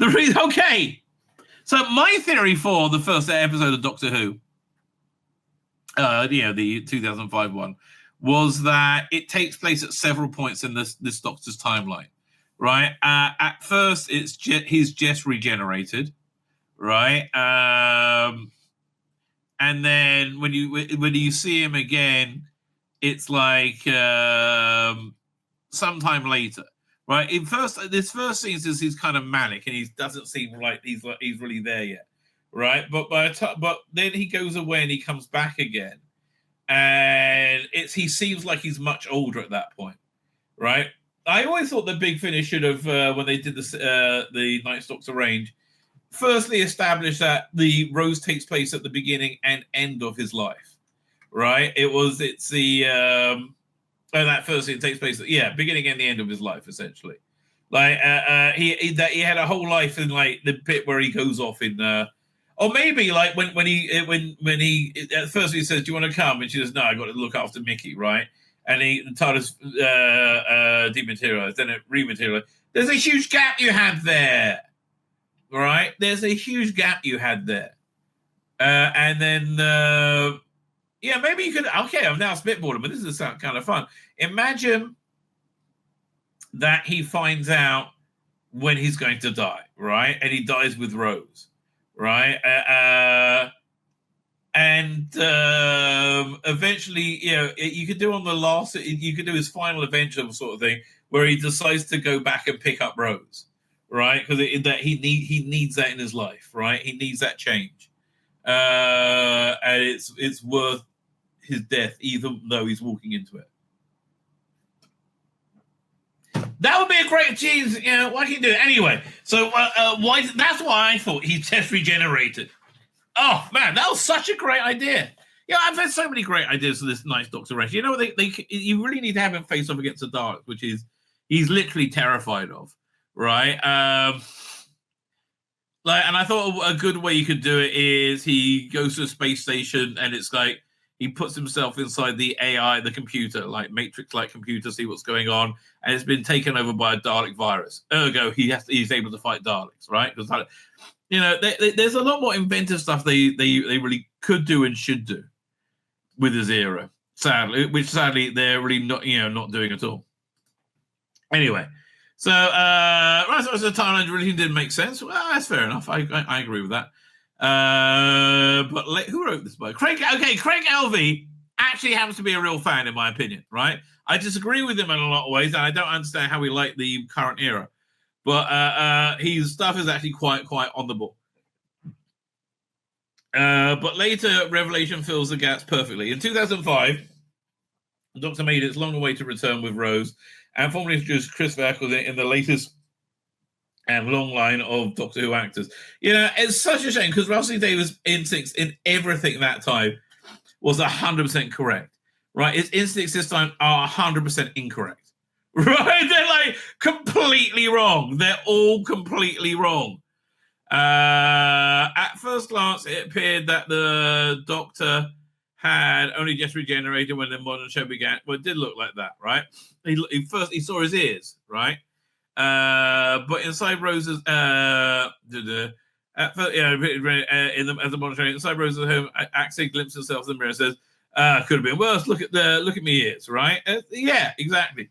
Okay. So my theory for the first episode of Doctor Who, the 2005 one, was that it takes place at several points in this Doctor's timeline, right? At first, he's just regenerated, right? And then when you see him again, it's like sometime later, right? This first scene says he's kind of manic and he doesn't seem like he's really there yet, right? But then he goes away and he comes back again, and he seems like he's much older at that point, right? I always thought the Big Finish should have, when they did the Ninth Doctor range, firstly established that the Rose takes place at the beginning and end of his life, right? It's the that first scene takes place, beginning and the end of his life, essentially. Like he had a whole life in like the bit where he goes off in, or maybe like when he at first he says, "Do you want to come?" and she says, "No, I got to look after Mickey," right? And the TARDIS dematerialized, then it rematerialized. There's a huge gap you had there, right? There's a huge gap you had there, and then maybe you could. Okay, I've now spitballed him, but this is kind of fun. Imagine that he finds out when he's going to die, right? And he dies with Rose, right? And eventually, you could do on the last, you could do his final adventure sort of thing, where he decides to go back and pick up Rose, right? Because he needs that in his life, right? He needs that change, and it's worth his death, even though he's walking into it. That would be a great cheese. Why can you do it anyway? So why? That's why I thought he just regenerated. Oh man, that was such a great idea. Yeah, I've had so many great ideas for this Ninth Doctor race. You know, you really need to have him face off against the Daleks, which he's literally terrified of, right? And I thought a good way you could do it is he goes to a space station and it's like he puts himself inside the AI, the computer, like Matrix-like computer, see what's going on, and it's been taken over by a Dalek virus. Ergo, he's able to fight Daleks, right? Because there's a lot more inventive stuff they really could do and should do with his era, sadly they're really not doing at all. Anyway, so right, so the timeline really didn't make sense. Well, that's fair enough. I agree with that. But who wrote this book? Craig Elvey actually happens to be a real fan, in my opinion, right? I disagree with him in a lot of ways, and I don't understand how he liked the current era. But his stuff is actually quite on the ball. But later, Revelation fills the gaps perfectly. In 2005, the Doctor made its long-awaited return with Rose, and formally introduced Chris Eccleston in the latest and long line of Doctor Who actors. It's such a shame because Russell Davies' instincts in everything that time was 100% correct, right? His instincts this time are 100% incorrect, right? They're like completely wrong. They're all completely wrong. At first glance, it appeared that the Doctor had only just regenerated when the modern show began. Well, it did look like that, right? He saw his ears, right? But inside Rose's as the modern show, inside Rose's home, Axel glimpses himself in the mirror and says, "Could have been worse. Look at me ears, right?" Yeah, exactly.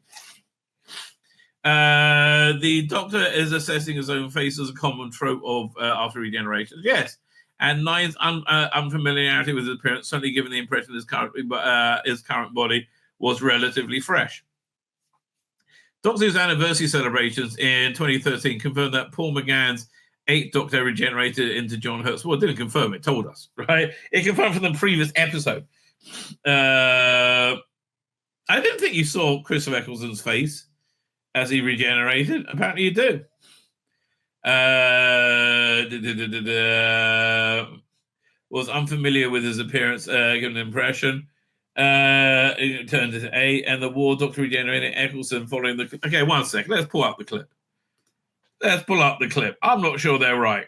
The Doctor is assessing his own face as a common trope of after regeneration. Yes, and Nine's unfamiliarity with his appearance certainly given the impression his current body was relatively fresh. Doctor Who's anniversary celebrations in 2013 confirmed that Paul McGann's 8th Doctor regenerated into John Hurt's. Well, it didn't confirm, it told us, right? It confirmed from the previous episode. I didn't think you saw Christopher Eccleston's face as he regenerated. Apparently you do. Was unfamiliar with his appearance, given an impression. It turned into 8, and the War Doctor regenerated Eccleston following the... Okay, one second. Let's pull up the clip. I'm not sure they're right.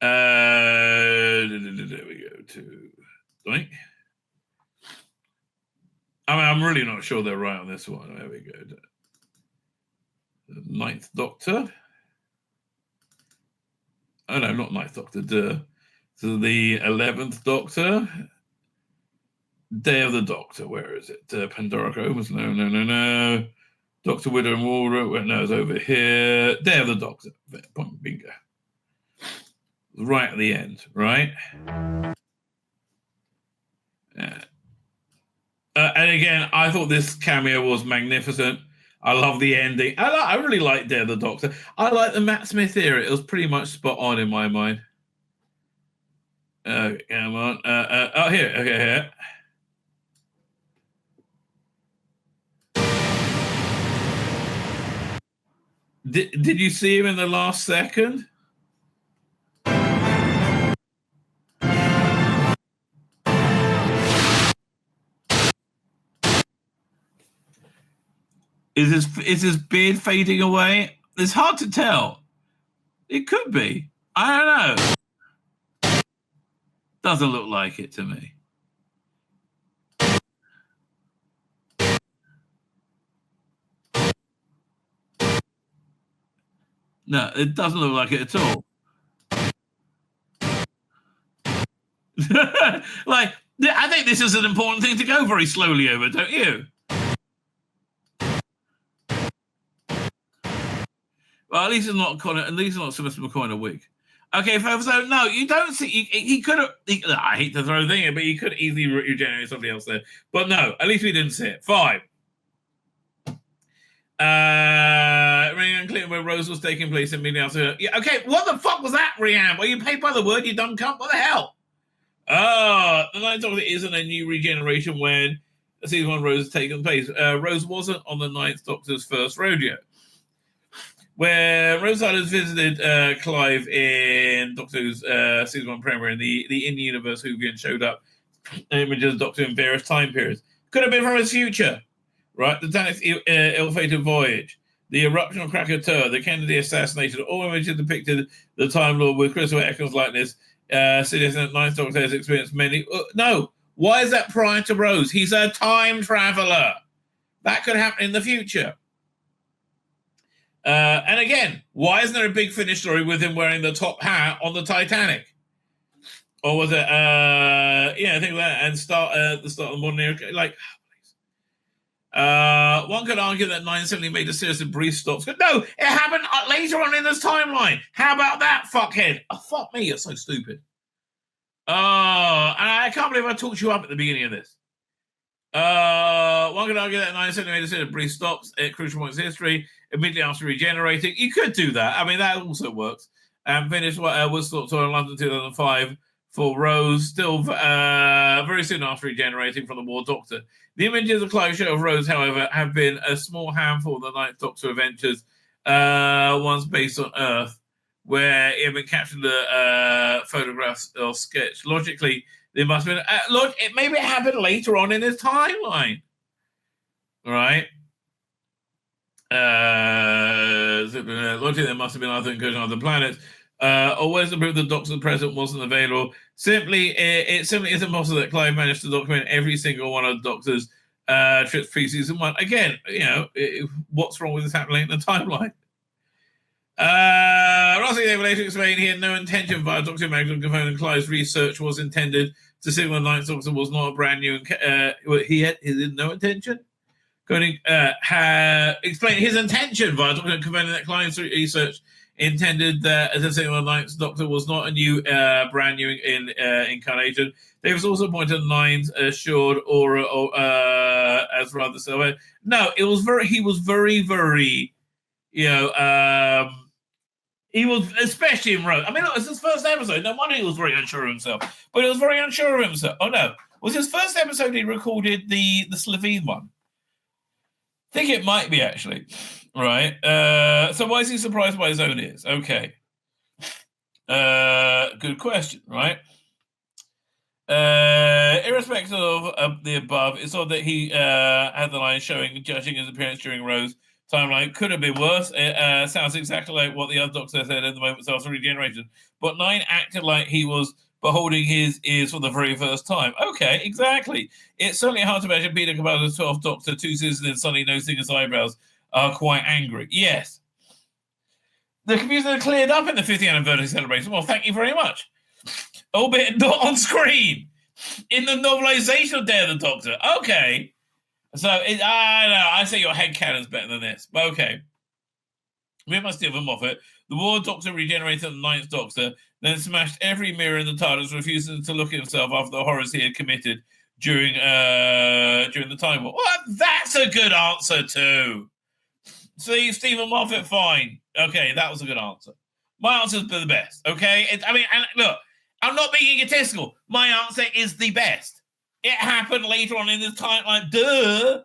There we go to... Doink. I'm really not sure they're right on this one. There we go. Ninth Doctor. Oh no, not Ninth Doctor. So the 11th Doctor. Day of the Doctor. Where is it? Pandora Chromus. No. Doctor Widow and Walrus. No, it's over here. Day of the Doctor. Bingo. Right at the end, right? And again, I thought this cameo was magnificent. I love the ending. I really like Day of the Doctor. I like the Matt Smith era. It was pretty much spot on in my mind. Come on. Here. Okay, here. Did you see him in the last second? Is his beard fading away? It's hard to tell. It could be. I don't know. Doesn't look like it to me. No, it doesn't look like it at all. Like, I think this is an important thing to go very slowly over, don't you? Well, at least it's not Sylvester McCoy in a wig. Okay, so no, you don't see. He could have. I hate to throw a thing in, but he could easily regenerate somebody else there. But no, at least we didn't see it. 5. Ring unclear where Rose was taking place immediately after. Yeah, okay, what the fuck was that, Rihanna? Were you paid by the word, you dumb cunt? What the hell? The Ninth Doctor isn't a new regeneration when season 1 Rose has taken place. Rose wasn't on the Ninth Doctor's first rodeo. Where Rose has visited Clive in Doctor Who's season 1 premiere, and the in-universe Whovian showed up images of Doctor in various time periods. Could have been from his future, right? The Dalek's ill-fated voyage, the eruption of Krakatoa, the Kennedy assassination, all images depicted the Time Lord with Christopher Eccleston's likeness, suggesting that Ninth Doctor has experienced many... no, why is that prior to Rose? He's a time traveller. That could happen in the future. And again, why isn't there a big finish story with him wearing the top hat on the Titanic? Or was it, I think that, and the start of the modern era, like, one could argue that 970 made a series of brief stops. No, it happened later on in this timeline. How about that, fuckhead? Oh, fuck me, you're so stupid. And I can't believe I talked you up at the beginning of this. One could argue that 970 made a series of brief stops at crucial points in history, immediately after regenerating. You could do that. I mean, that also works. And finished Woodstock Tour in London 2005 for Rose, still very soon after regenerating from the War Doctor. The images of Clive show of Rose, however, have been a small handful of the Ninth Doctor adventures, ones based on Earth, where it had been captured photographs or sketch. Logically, there must have been... maybe it happened later on in his timeline. Right? Logically, there must have been other incursions on other planets. Or where's the proof the Doctor's present wasn't available? It simply isn't possible that Clive managed to document every single one of the Doctor's trips pre-season 1. Again, what's wrong with this happening in the timeline? Rossi later explained he had no intention via Dr. Magdalene confirming Clive's research was intended to signal the Ninth Doctor was not a brand new... he had no intention? Explained his intention via Dr. confirming that Clive's research intended that as a signal the Ninth Doctor was not a new, brand new incarnation. Davis also pointed to Nine's assured aura as rather so. No, he was very, very, he was, especially in Rose. I mean, look, it's his first episode. No wonder he was very unsure of himself. But he was very unsure of himself. Oh, no. Was his first episode he recorded the Slovene one? I think it might be, actually. Right. So why is he surprised by his own ears? Okay. Good question, right? Irrespective of the above, it's odd that he had the line showing, judging his appearance during Rose timeline. Could have been worse. It sounds exactly like what the other Doctor said in the moments after regeneration. But Nine acted like he was beholding his ears for the very first time. Okay, exactly. It's certainly hard to imagine Peter Capaldi's 12th Doctor, 2 seasons in Sunny nosing his eyebrows, are quite angry. Yes. The confusion had cleared up in the 50th anniversary celebration. Well, thank you very much. Albeit not on screen. In the novelization of Day of the Doctor. Okay. So, I say your headcanon's better than this. But okay. We must deal with Moffat. The War Doctor regenerated the Ninth Doctor, then smashed every mirror in the TARDIS, refusing to look at himself after the horrors he had committed during the Time War. Well, that's a good answer too. See, Stephen Moffat, fine. Okay, that was a good answer. My answer's the best, okay? And look, I'm not being egotistical. My answer is the best. It happened later on in this timeline, duh.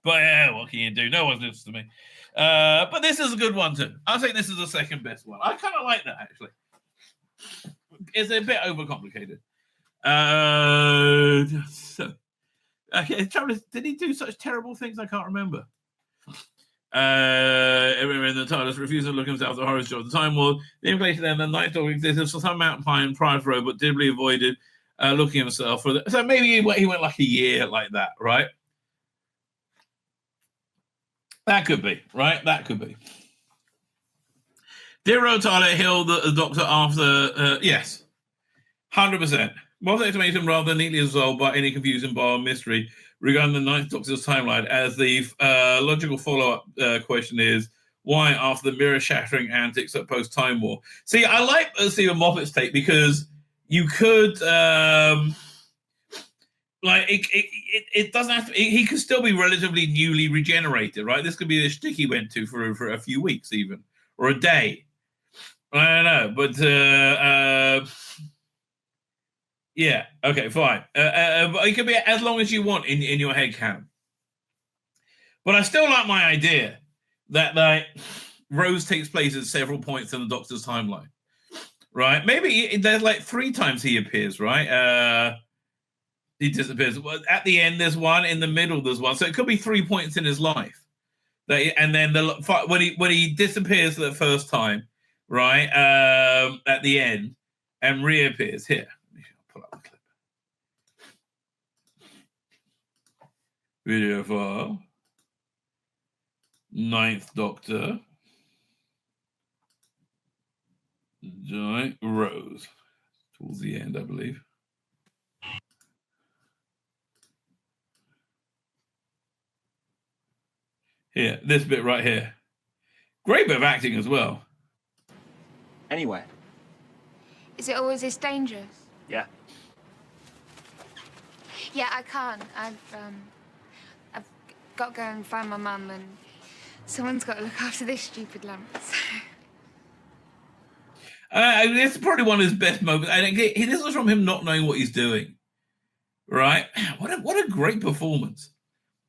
But yeah, what can you do? No one's listening to me. But this is a good one too. I think this is the second best one. I kind of like that, actually. It's a bit overcomplicated. Okay, Travis, did he do such terrible things? I can't remember. Everyone in the TARDIS refused to look himself at the horrors of the Time War. The implication then the Night Doctor existed for some mountain pine prior to but deliberately avoided looking himself for so maybe he went like a year like that, right? That could be, right? That could be. Dear Rotala Hill, the Doctor after yes, 100%. Moffat explanation rather neatly resolved by any confusion bar mystery regarding the Ninth Doctor's timeline, as the logical follow-up question is, why after the mirror-shattering antics at post-Time War? See, I like Stephen Moffat's take because you could... it doesn't have to... He could still be relatively newly regenerated, right? This could be the shtick he went to for a few weeks even, or a day. I don't know, but... yeah, okay, fine. But it could be as long as you want in your head canon. But I still like my idea that Rose takes place at several points in the Doctor's timeline, right? Maybe there's 3 times he appears, right? He disappears. At the end, there's one. In the middle, there's one. So it could be 3 points in his life. And then when he disappears the first time, right? At the end, and reappears here. Pull up the clip. Video file. Ninth Doctor. Giant Rose. Towards the end, I believe. Here, this bit right here. Great bit of acting as well. Anywhere. Is it always this dangerous? Yeah. Yeah, I can't. I've got to go and find my mum, and someone's got to look after this stupid lamp. It's probably one of his best moments. This was from him not knowing what he's doing, right? What a great performance!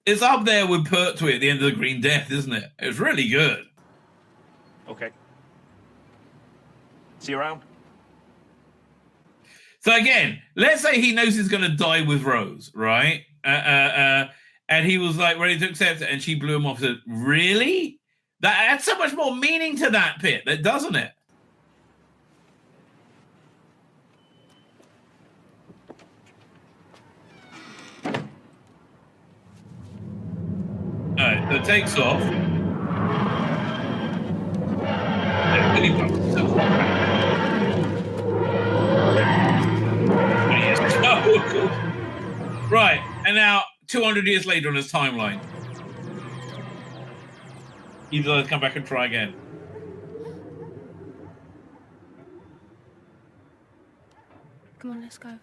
It's up there with Pertwee at the end of the Green Death, isn't it? It's really good. Okay. See you around. So again, let's say he knows he's going to die with Rose, right? And he was ready to accept it, and she blew him off. Said, "Really? That adds so much more meaning to that bit, doesn't it?" All right, so it takes off. So cool. Right, and now 200 years later on his timeline, he decides to come back and try again. Come on, let's go.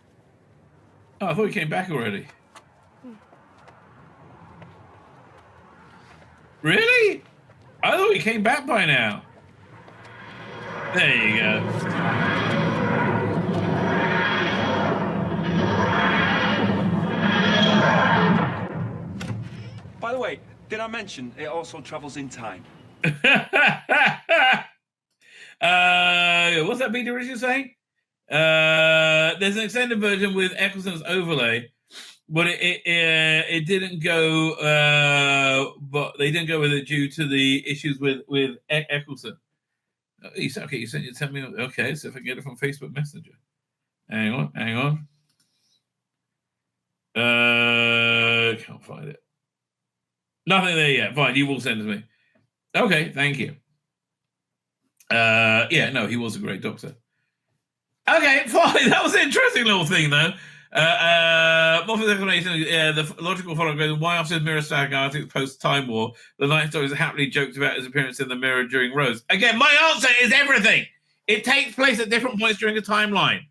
Oh, I thought he came back already. Really? I thought he came back by now. There you go. By the way, did I mention it also travels in time? What's that Peter Richards saying? There's an extended version with Eccleston's overlay, but it didn't go. But they didn't go with it due to the issues with Eccleston. You said, okay, you sent it. Tell me. Okay, so if I can get it from Facebook Messenger. Hang on. Can't find it. Nothing there yet. Fine, you will send it to me. Okay, thank you. Yeah, no, he was a great Doctor. Okay, fine. That was an interesting little thing, though. Moffat's explanation, the logical follow-up goes, why after his mirror stag article post-Time War, the Ninth Doctor happily joked about his appearance in the mirror during Rose. Again, my answer is everything. It takes place at different points during a timeline.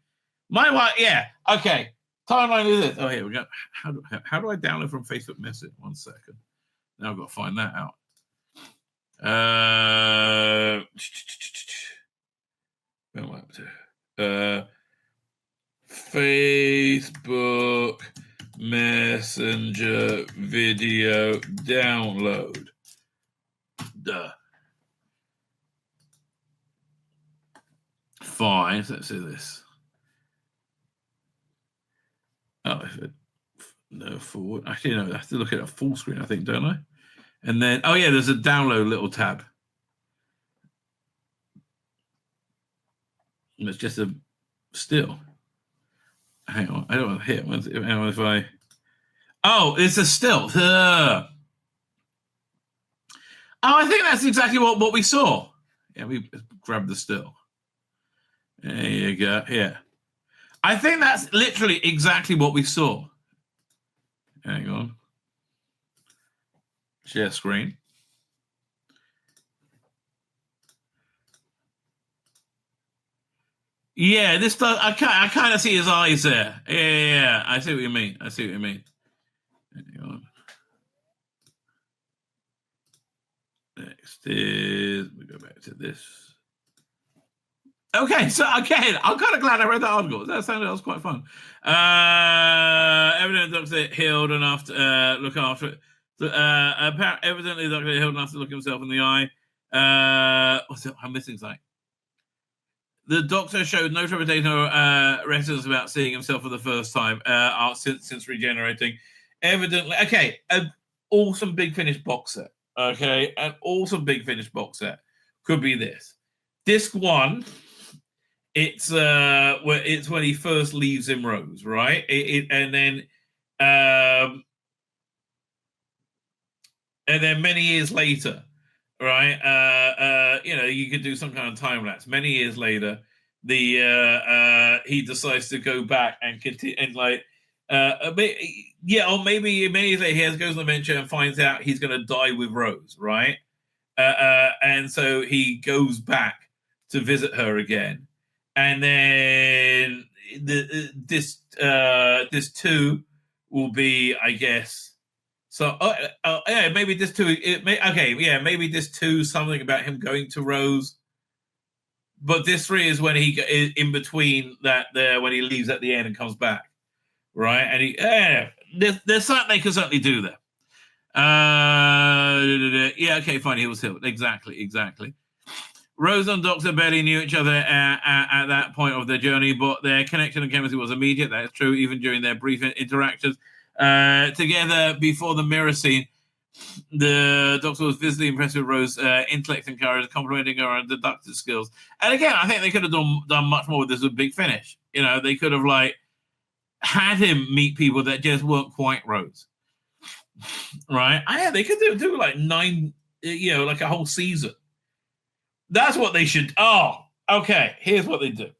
Yeah, okay. Timeline is this. Oh, here we go. How do I download from Facebook Message? 1 second. Now I've got to find that out. Facebook Messenger video download. Duh. Fine. Let's do this. Oh, no, forward. Actually, no, I have to look at a full screen, I think, don't I? And then, oh yeah, there's a download little tab. And it's just a still. Hang on, I don't want to hit. Hang on, if I. Oh, it's a still. Oh, I think that's exactly what we saw. Yeah, we grabbed the still. There you go. Yeah. I think that's literally exactly what we saw. Hang on. Share screen. Yeah, this does. I kind of see his eyes there. Yeah, I see what you mean. Hang on. Next is we go back to this. Okay, so again, I'm kind of glad I read that article. That was quite fun. Evidently, Doctor healed enough to look after it. Evidently, Doctor healed enough to look himself in the eye. What's it? I'm missing something. The Doctor showed no trepidation or reticence about seeing himself for the first time since regenerating. Evidently, okay, an awesome Big Finish box set. Okay, an awesome Big Finish box set could be this. Disc 1. It's when he first leaves in Rose, right? And then many years later, right? You could do some kind of time lapse. Many years later, he decides to go back and continue and or maybe many years later he goes on adventure and finds out he's going to die with Rose, right? And so he goes back to visit her again. And then this 2 will be, I guess. So yeah, maybe this 2. Maybe this 2 something about him going to Rose. But this 3 is when he in between that there when he leaves at the end and comes back, right? And there's something they could certainly do there. Yeah, okay, fine. He was healed. Exactly. Rose and Doctor barely knew each other at that point of their journey, but their connection and chemistry was immediate. That is true, even during their brief interactions together before the mirror scene. The Doctor was visibly impressed with Rose's intellect and courage, complimenting her on deductive skills. And again, I think they could have done much more with this with Big Finish. They could have had him meet people that just weren't quite Rose, right? They could do 9, like a whole season. That's what they should. Oh, okay. Here's what they do: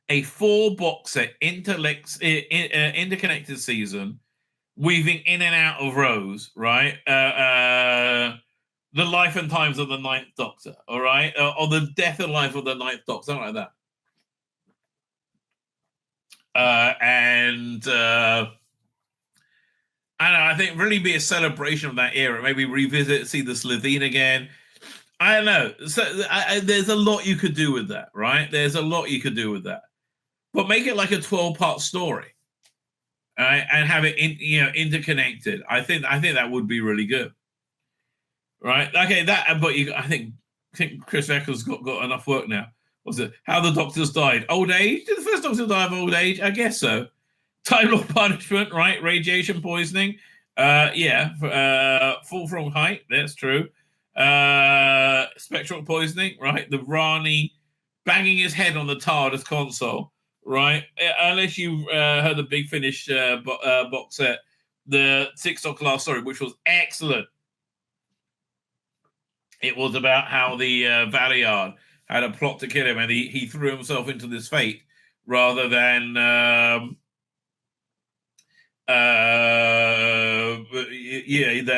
a 4-box set, interconnected season, weaving in and out of Rose, right? The life and times of the Ninth Doctor, all right, or the death and life of the Ninth Doctor, something like that. And I think really be a celebration of that era. Maybe revisit, see the Slovene again. I don't know. So there's a lot you could do with that, right? There's a lot you could do with that, but make it like a 12-part story, right? And have it interconnected. I think that would be really good, right? Okay, I think Chris Eccles got enough work now. Was it how the Doctors died? Old age? Did the first Doctor die of old age? I guess so. Time Lord punishment, right? Radiation poisoning. Fall from height. That's true. Spectral poisoning, right? The Rani banging his head on the TARDIS console, right? Unless you heard the Big Finish box set, the 6 Doctor Last Story, which was excellent. It was about how the Valiard had a plot to kill him, and he threw himself into this fate rather than that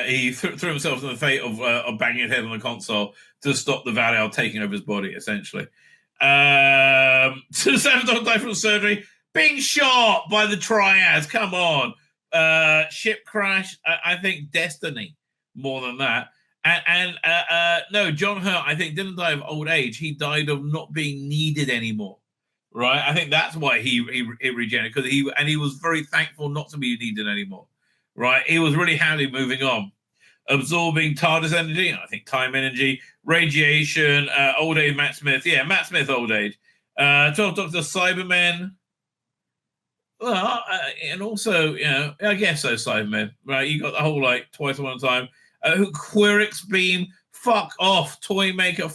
he threw himself in the fate of banging his head on the console to stop the Valiard taking over his body, essentially. So the seventh dog died from surgery, being shot by the Triads. Come on. Ship crash, I think destiny more than that. And no, John Hurt, I think, didn't die of old age. He died of not being needed anymore. Right, I think that's why he regenerated, because he was very thankful not to be needed anymore. Right, he was really happy moving on, absorbing TARDIS energy, I think time energy, radiation, old age Matt Smith, Matt Smith, old age, 12 Doctor Cybermen. Well, and also, I guess so, Cybermen. Right, you got the whole like twice at one time. Quirix beam, fuck off, toy maker.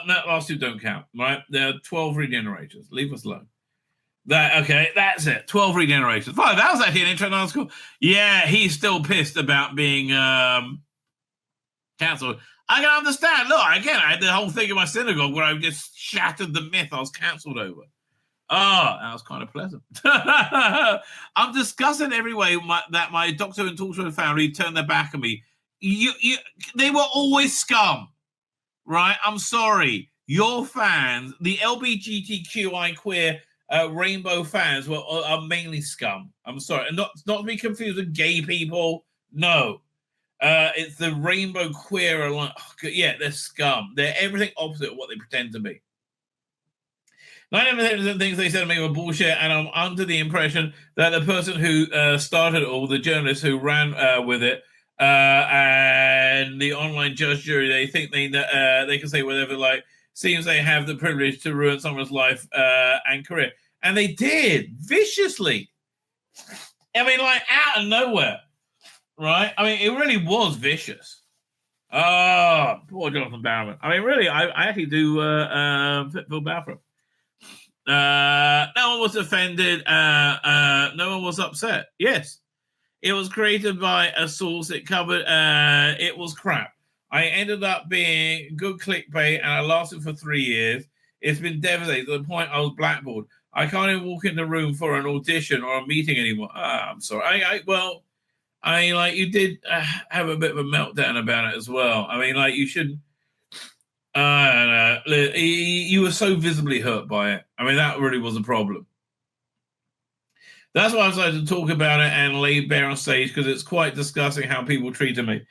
No, last two don't count, right? There are 12 regenerators. Leave us alone. That's it. 12 regenerators. Fine, that was actually an interesting article. Yeah, he's still pissed about being cancelled. I can understand. Look, again, I had the whole thing in my synagogue where I just shattered the myth I was cancelled over. Oh, that was kind of pleasant. I'm discussing every way that my Doctor and Torture family turned their back on me. They were always scum. Right, I'm sorry. Your fans, the LGBTQI queer rainbow fans, are mainly scum. I'm sorry, and not to be confused with gay people. No, it's the rainbow queer. They're scum. They're everything opposite of what they pretend to be. 90% of things they said to me were bullshit, and I'm under the impression that the person who started it all, the journalist who ran with it, and the online judge jury, they think they can say whatever, like, seems they have the privilege to ruin someone's life and career. And they did, viciously. I mean, like, out of nowhere, right? I mean, it really was vicious. Oh, poor Jonathan Barrowman. I mean, really, I actually do feel bad for him. No one was offended. No one was upset. Yes. It was created by a source. It covered. It was crap. I ended up being good clickbait, and I lasted for 3 years. It's been devastating to the point I was blackballed. I can't even walk in the room for an audition or a meeting anymore. I'm sorry. You did have a bit of a meltdown about it as well. I mean, like, you shouldn't. You were so visibly hurt by it. I mean, that really was a problem. That's why I decided to talk about it and lay bare on stage, because it's quite disgusting how people treated me.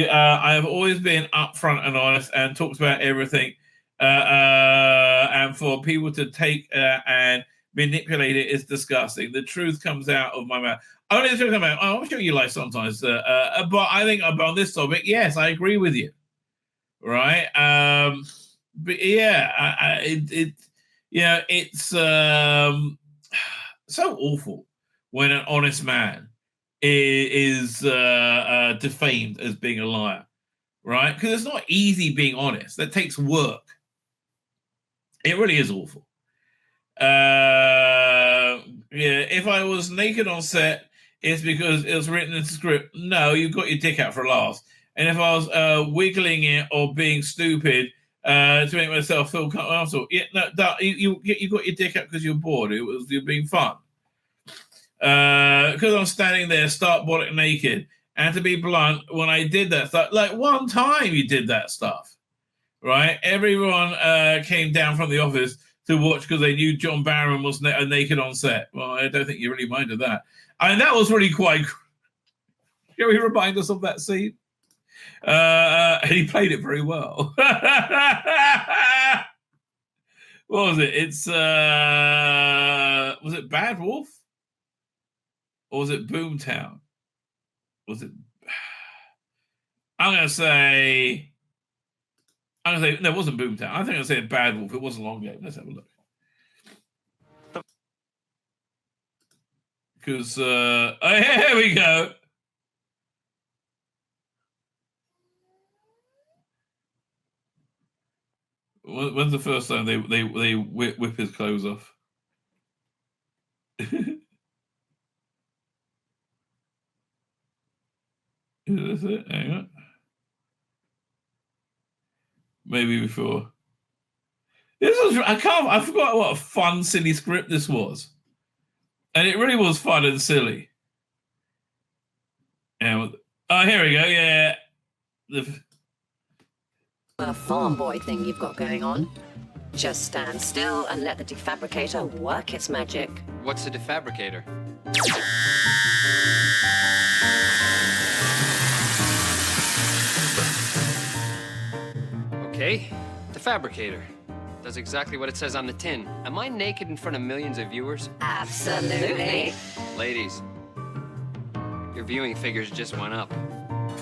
I have always been upfront and honest and talked about everything. And for people to take and manipulate it is disgusting. The truth comes out of my mouth. Only the truth comes out. I'm sure you lie sometimes. But I think on this topic, yes, I agree with you. Right? But yeah, it's so awful when an honest man is defamed as being a liar, right? Because it's not easy being honest. That takes work. It really is awful. If I was naked on set, it's because it was written in the script. No, you got your dick out for laughs. And if I was wiggling it or being stupid to make myself feel comfortable, you got your dick out because you're bored. You're being fun. Because I'm standing there stark bollock naked, and to be blunt, when I did that stuff, like one time you did that stuff, right? Everyone came down from the office to watch because they knew John Barron was naked on set. Well, I don't think you really minded that. I mean, that was really quite. Can we remind us of that scene? And he played it very well. What was it? It's was it Bad Wolf? Or was it Boomtown? Was it? I'm gonna say no, it wasn't Boomtown. I think I said Bad Wolf. It wasn't Long Game. Let's have a look. Because here we go. When's the first time they whip his clothes off? Is this it? Hang on. Maybe before. I forgot what a fun, silly script this was. And it really was fun and silly. And, here we go, yeah. A farm boy thing you've got going on. Just stand still and let the defabricator work its magic. What's a defabricator? Okay, defabricator. Does exactly what it says on the tin. Am I naked in front of millions of viewers? Absolutely. Ladies, your viewing figures just went up.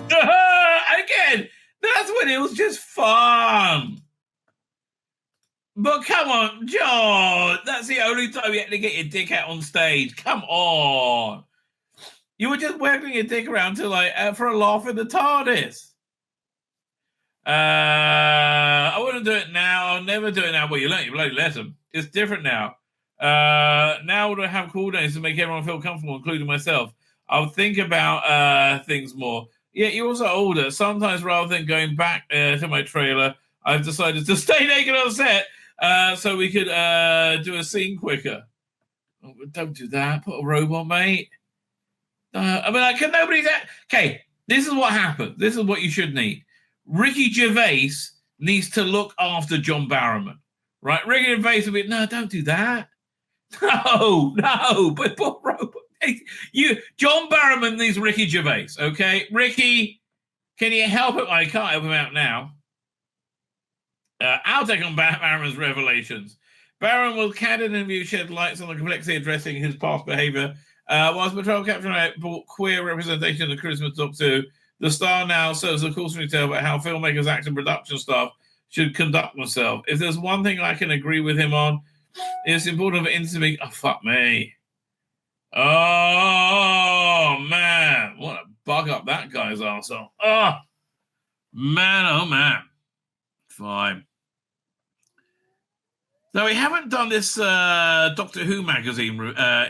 Again, that's when it was just fun. But come on, John, that's the only time you had to get your dick out on stage. Come on. You were just wagging your dick around to for a laugh in the TARDIS. I wouldn't do it now. I'll never do it now. Well, you learned your bloody lesson. It's different now. Now we'll have cool days to make everyone feel comfortable, including myself. I'll think about things more. Yeah, you're also older. Sometimes rather than going back to my trailer, I've decided to stay naked on set so we could do a scene quicker. Oh, don't do that. Put a robe on, mate. Can nobody... Okay, this is what happened. This is what you should need. Ricky Gervais needs to look after John Barrowman, right? Ricky Gervais will be, no, don't do that. No, but put robe on. John Barrowman needs Ricky Gervais, okay? Ricky, can you help him? I can't help him out now. I'll take on Barrowman's revelations. Barrowman will candid interview shed lights on the complexity addressing his past behavior. Whilst Patrol Captain brought queer representation of the Christmas Doctor Who, the Star now serves a cautionary tale about how filmmakers, act and production staff should conduct themselves. If there's one thing I can agree with him on, it's important for intimacy. Oh, fuck me. Oh, man. What a bug up that guy's arsehole. Oh, man. Fine. So we haven't done this Doctor Who magazine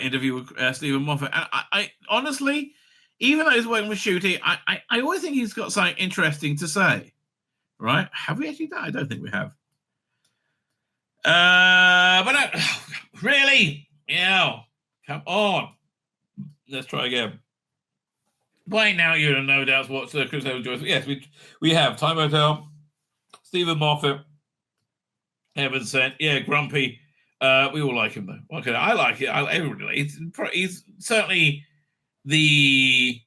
interview with Stephen Moffat. And I honestly, even though he's working with shooting, I always think he's got something interesting to say. Right? Have we actually done? I don't think we have. Really? Yeah. Come on. Let's try again. By now, you would no doubt watched Chris Evans Joyce. Yes, we have Time Hotel, Stephen Moffat, Heaven Sent. Yeah, Grumpy. We all like him though. Okay, I like it. Everybody. He's certainly the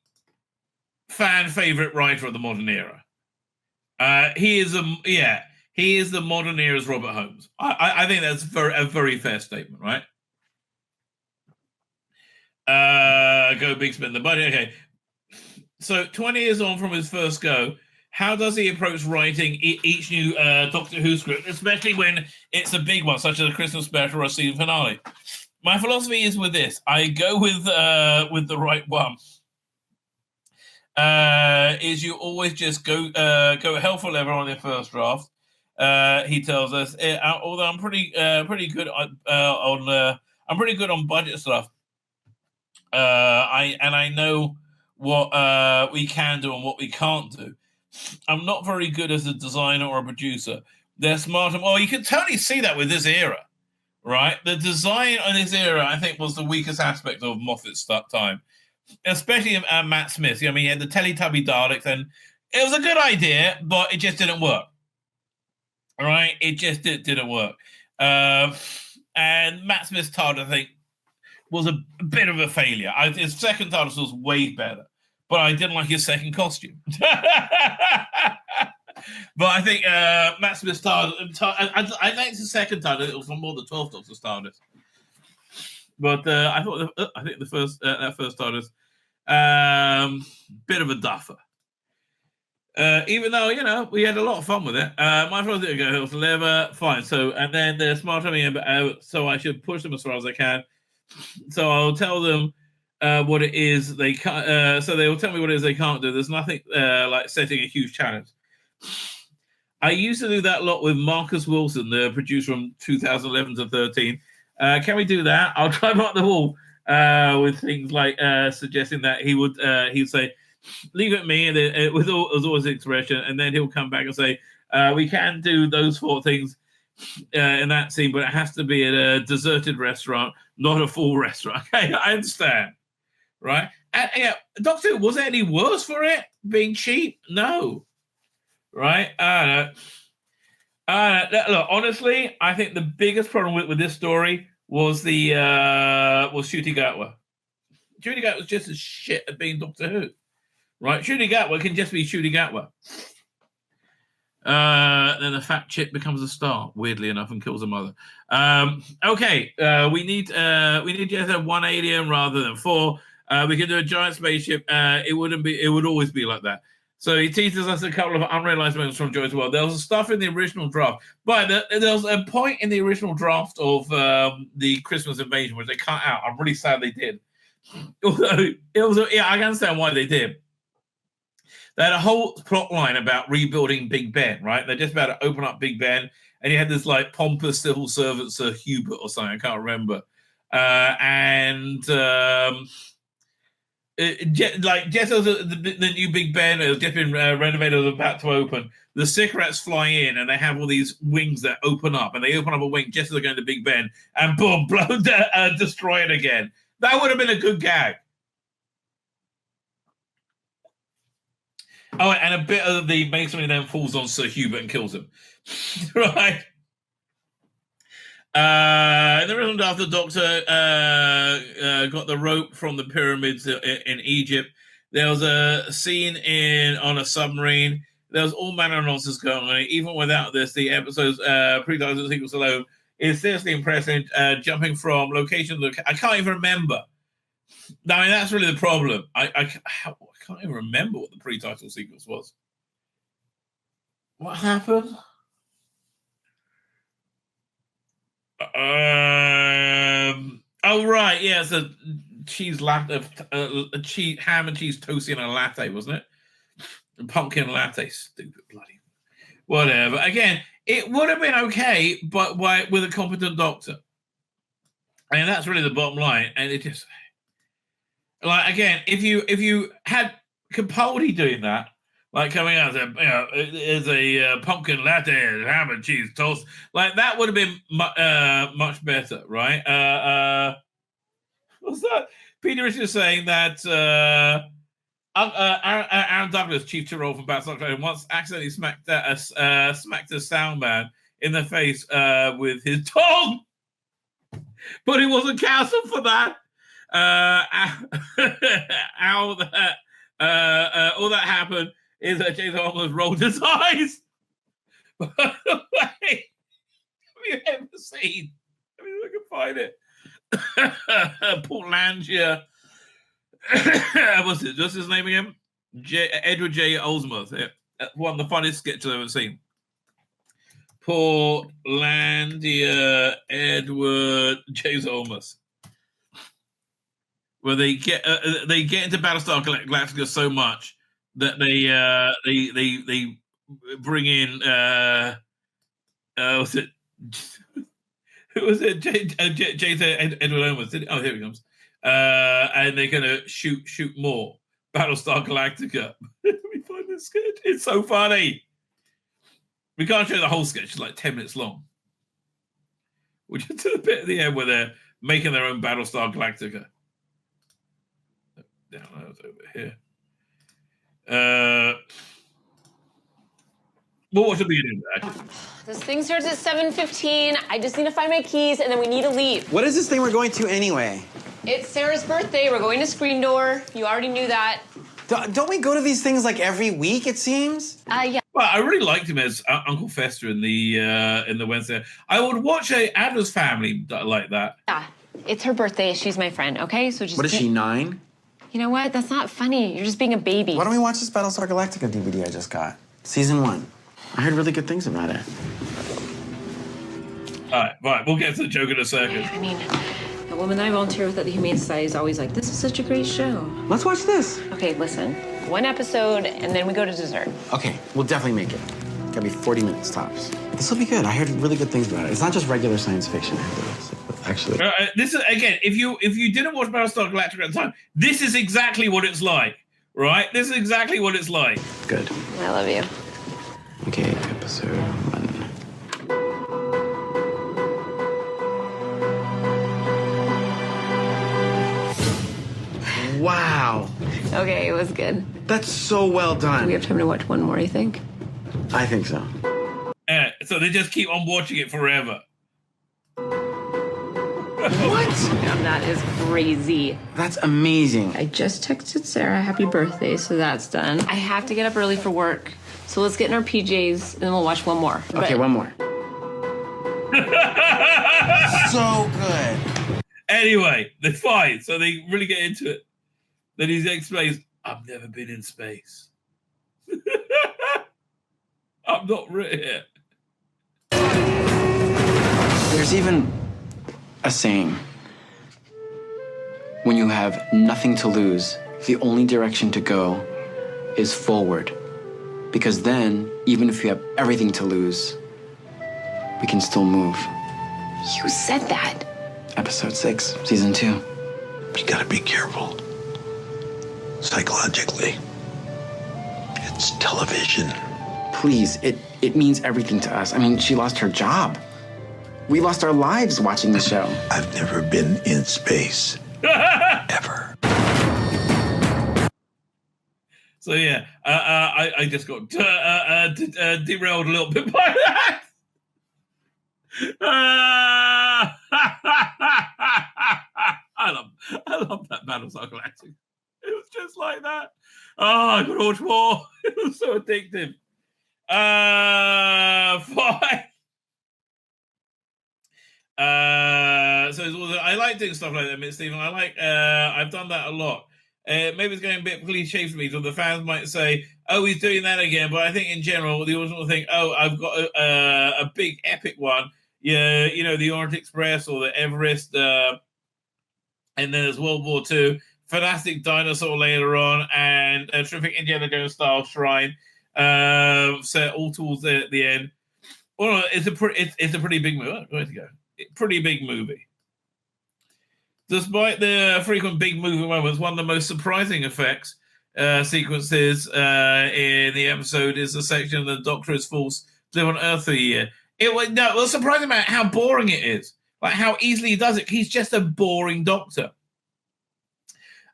fan favorite writer of the modern era. He is the modern era's Robert Holmes. I think that's a very fair statement, right? Go big, spend the money. Okay. So 20 years on from his first go, how does he approach writing each new Doctor Who script, especially when it's a big one, such as a Christmas special or a season finale? My philosophy is with this. I go with the right one. Is you always just go hell for leather on your first draft. He tells us, although I'm pretty good on budget stuff. I know what we can do and what we can't do. I'm not very good as a designer or a producer. They're smart. Oh, you can totally see that with this era, right? The design on this era, I think, was the weakest aspect of Moffat's time, especially Matt Smith. He had the Teletubby Daleks, and it was a good idea, but it just didn't work. All right? It just didn't work. And Matt Smith's TARDIS, I think, was a bit of a failure. His second TARDIS was way better, but I didn't like his second costume. But I think Matt Smith's TARDIS, I liked his second TARDIS. It was more the 12th Doctor's TARDIS. But I think the first TARDIS, bit of a duffer. Even though we had a lot of fun with it. My friends didn't go to leather, fine. So and then they're smart on me, so I should push them as far as I can. So I'll tell them what it is they can't. So they will tell me what it is they can't do. There's nothing like setting a huge challenge. I used to do that a lot with Marcus Wilson, the producer from 2011 to 13. Can we do that? I'll climb up the wall with things like suggesting that he'd say, leave it at me, and then, with all his expression, and then he'll come back and say, we can do those 4 things in that scene, but it has to be at a deserted restaurant, not a full restaurant. Okay, I understand, right? And Doctor Who, was it any worse for it being cheap? No, right? I don't know. Look, honestly, I think the biggest problem with this story was the was Ncuti Gatwa. Ncuti Gatwa was just as shit at being Doctor Who, right? Ncuti Gatwa can just be Ncuti Gatwa. Then the fat chick becomes a star, weirdly enough, and kills her mother. Okay, we need just have 1 alien rather than 4. We can do a giant spaceship. It would always be like that. So he teaches us a couple of unrealized moments from Joy's World. There was stuff in the original draft, but there was a point in the original draft of the Christmas Invasion which they cut out. I'm really sad they did. Although I can understand why they did. They had a whole plot line about rebuilding Big Ben, right? They're just about to open up Big Ben, and you had this like pompous civil servant, Sir Hubert or something, I can't remember. Just as the new Big Ben has just been renovated, was about to open, the cigarettes fly in and they have all these wings that open up, and they open up a wing just as they're going to Big Ben, and boom, destroy it again. That would have been a good gag. Oh, and a bit of the masonry then falls on Sir Hubert and kills him. Right. In the original draft, the Doctor got the rope from the pyramids in Egypt. There was a scene on a submarine. There was all manner of nonsense going on. Even without this, the episode's pre-title sequence alone is seriously impressive. Jumping from location to I can't even remember. I mean, that's really the problem. I can't even remember what the pre-title sequence was. What happened? Oh right, yeah, it's a cheese latte, ham and cheese toasty and a latte, wasn't it? A pumpkin latte, stupid bloody whatever. Again, it would have been okay, but with a competent Doctor, and that's really the bottom line. And it just like again, if you had Capaldi doing that, like coming out as a pumpkin latte and ham and cheese toast, like that would have been much better, right? What's that? Peter is just saying that Aaron Douglas, Chief Tyrrell from Battlestar Galactica, once accidentally smacked a sound man in the face with his tongue, but he wasn't cancelled for that. All that happened is that Jason almost rolled his eyes. By the way, have you ever seen? I mean, I can find it. Portlandia. What's his name again? Edward J. Oldsmouth. One of the funniest sketches I've ever seen. Portlandia Edward J. Oldsmouth. Where they get into Battlestar Galactica so much that they bring in was it who was it? Jason Edward Olmos. Oh, here he comes. And they're gonna shoot more Battlestar Galactica. Let me find this sketch. It's so funny. We can't show the whole sketch. It's like 10 minutes long. We're just to the bit at the end where they're making their own Battlestar Galactica. Downloads over here. Well, what should we do? This thing starts at 7:15. I just need to find my keys, and then we need to leave. What is this thing we're going to anyway? It's Sarah's birthday. We're going to Screen Door. You already knew that. Don't we go to these things like every week, it seems? Yeah. Well, I really liked him as Uncle Fester in the Wednesday. I would watch a Addams Family like that. Yeah, it's her birthday. She's my friend, okay? So just. What is she, 9? You know what? That's not funny. You're just being a baby. Why don't we watch this Battlestar Galactica DVD I just got? Season 1. I heard really good things about it. All right, we'll get to the joke in a second. I mean, the woman that I volunteer with at the Humane Society is always like, this is such a great show. Let's watch this. Okay, listen. 1 episode, and then we go to dessert. Okay, we'll definitely make it. Gotta be 40 minutes tops. This will be good. I heard really good things about it. It's not just regular science fiction. Actually. This is, again, if you didn't watch Battlestar Galactica at the time, this is exactly what it's like. right? This is exactly what it's like. Good. I love you. Okay, episode 1. Wow. Okay, it was good. That's so well Do we done. have time to watch one more, you think? I think so. So they just keep on watching it forever. What? Damn, that is crazy. That's amazing. I just texted Sarah happy birthday, so that's done. I have to get up early for work, so let's get in our PJs and then we'll watch one more. Okay, one more. So good. Anyway, they're fine. So they really get into it. Then he explains, I've never been in space. I'm not here. There's even a saying. When you have nothing to lose, the only direction to go is forward. Because then, even if you have everything to lose, we can still move. You said that. Episode 6, season 2. You gotta be careful. Psychologically. It's television. Please, it means everything to us. I mean, she lost her job. We lost our lives watching the show. I've never been in space. Ever. So yeah, I just got derailed a little bit by that. I love that Battlestar Galactica. It was just like that. Oh, I could watch more. It was so addictive. Fine. So it's also, I like doing stuff like that, Miss Stephen. I've done that a lot. Maybe it's going a bit cliche for me, so the fans might say, "Oh, he's doing that again." But I think in general, the audience will think, "Oh, I've got a big epic one." Yeah, you know, the Orient Express or the Everest, and then there's World War II, fantastic dinosaur later on, and a terrific Indiana Jones style shrine set all tools there at the end. Well, it's a pretty big movie. Oh, where to go? Pretty big movie. Despite the frequent big movie moments, one of the most surprising effects sequences in the episode is the section the Doctor is forced to live on Earth for a year. It was surprising about how boring it is, like how easily he does it. He's just a boring Doctor.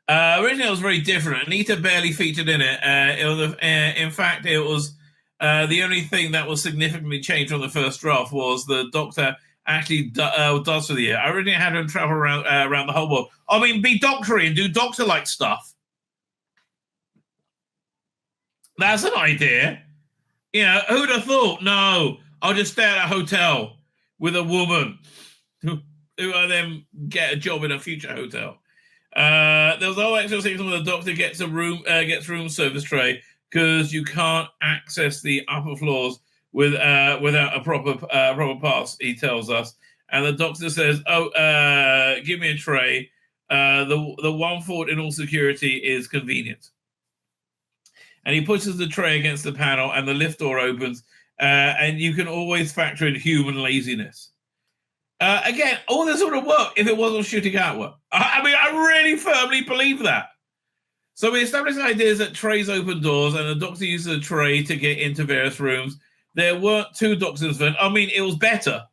Originally, it was very different. Anita barely featured in it. In fact, it was the only thing that was significantly changed from the first draft was the Doctor actually does for the year. I originally had him travel around the whole world. I mean, be doctory and do Doctor-like stuff. That's an idea. You know, who'd have thought? No, I'll just stay at a hotel with a woman who I then get a job in a future hotel. There was a whole extra sequence where the Doctor gets room service tray because you can't access the upper floors without a proper pass. He tells us, and the Doctor says, "Oh, give me a tray. The one fault in all security is convenience." And he pushes the tray against the panel, and the lift door opens, and you can always factor in human laziness. Again, all this would have worked if it wasn't shooting outward. I mean, I really firmly believe that. So we established the ideas that trays open doors, and the Doctor uses a tray to get into various rooms. There weren't two Doctors then. I mean, it was better,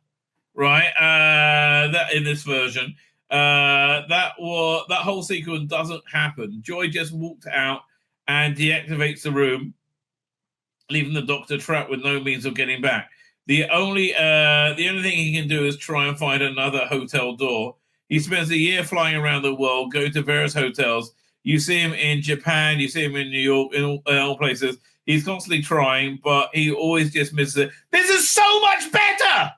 right? That in this version, that whole sequence doesn't happen. Joy just walked out and deactivates the room, leaving the Doctor trapped with no means of getting back. The only thing he can do is try and find another hotel door. He spends a year flying around the world, going to various hotels. You see him in Japan, you see him in New York, in all places. He's constantly trying, but he always just misses it. This is so much better!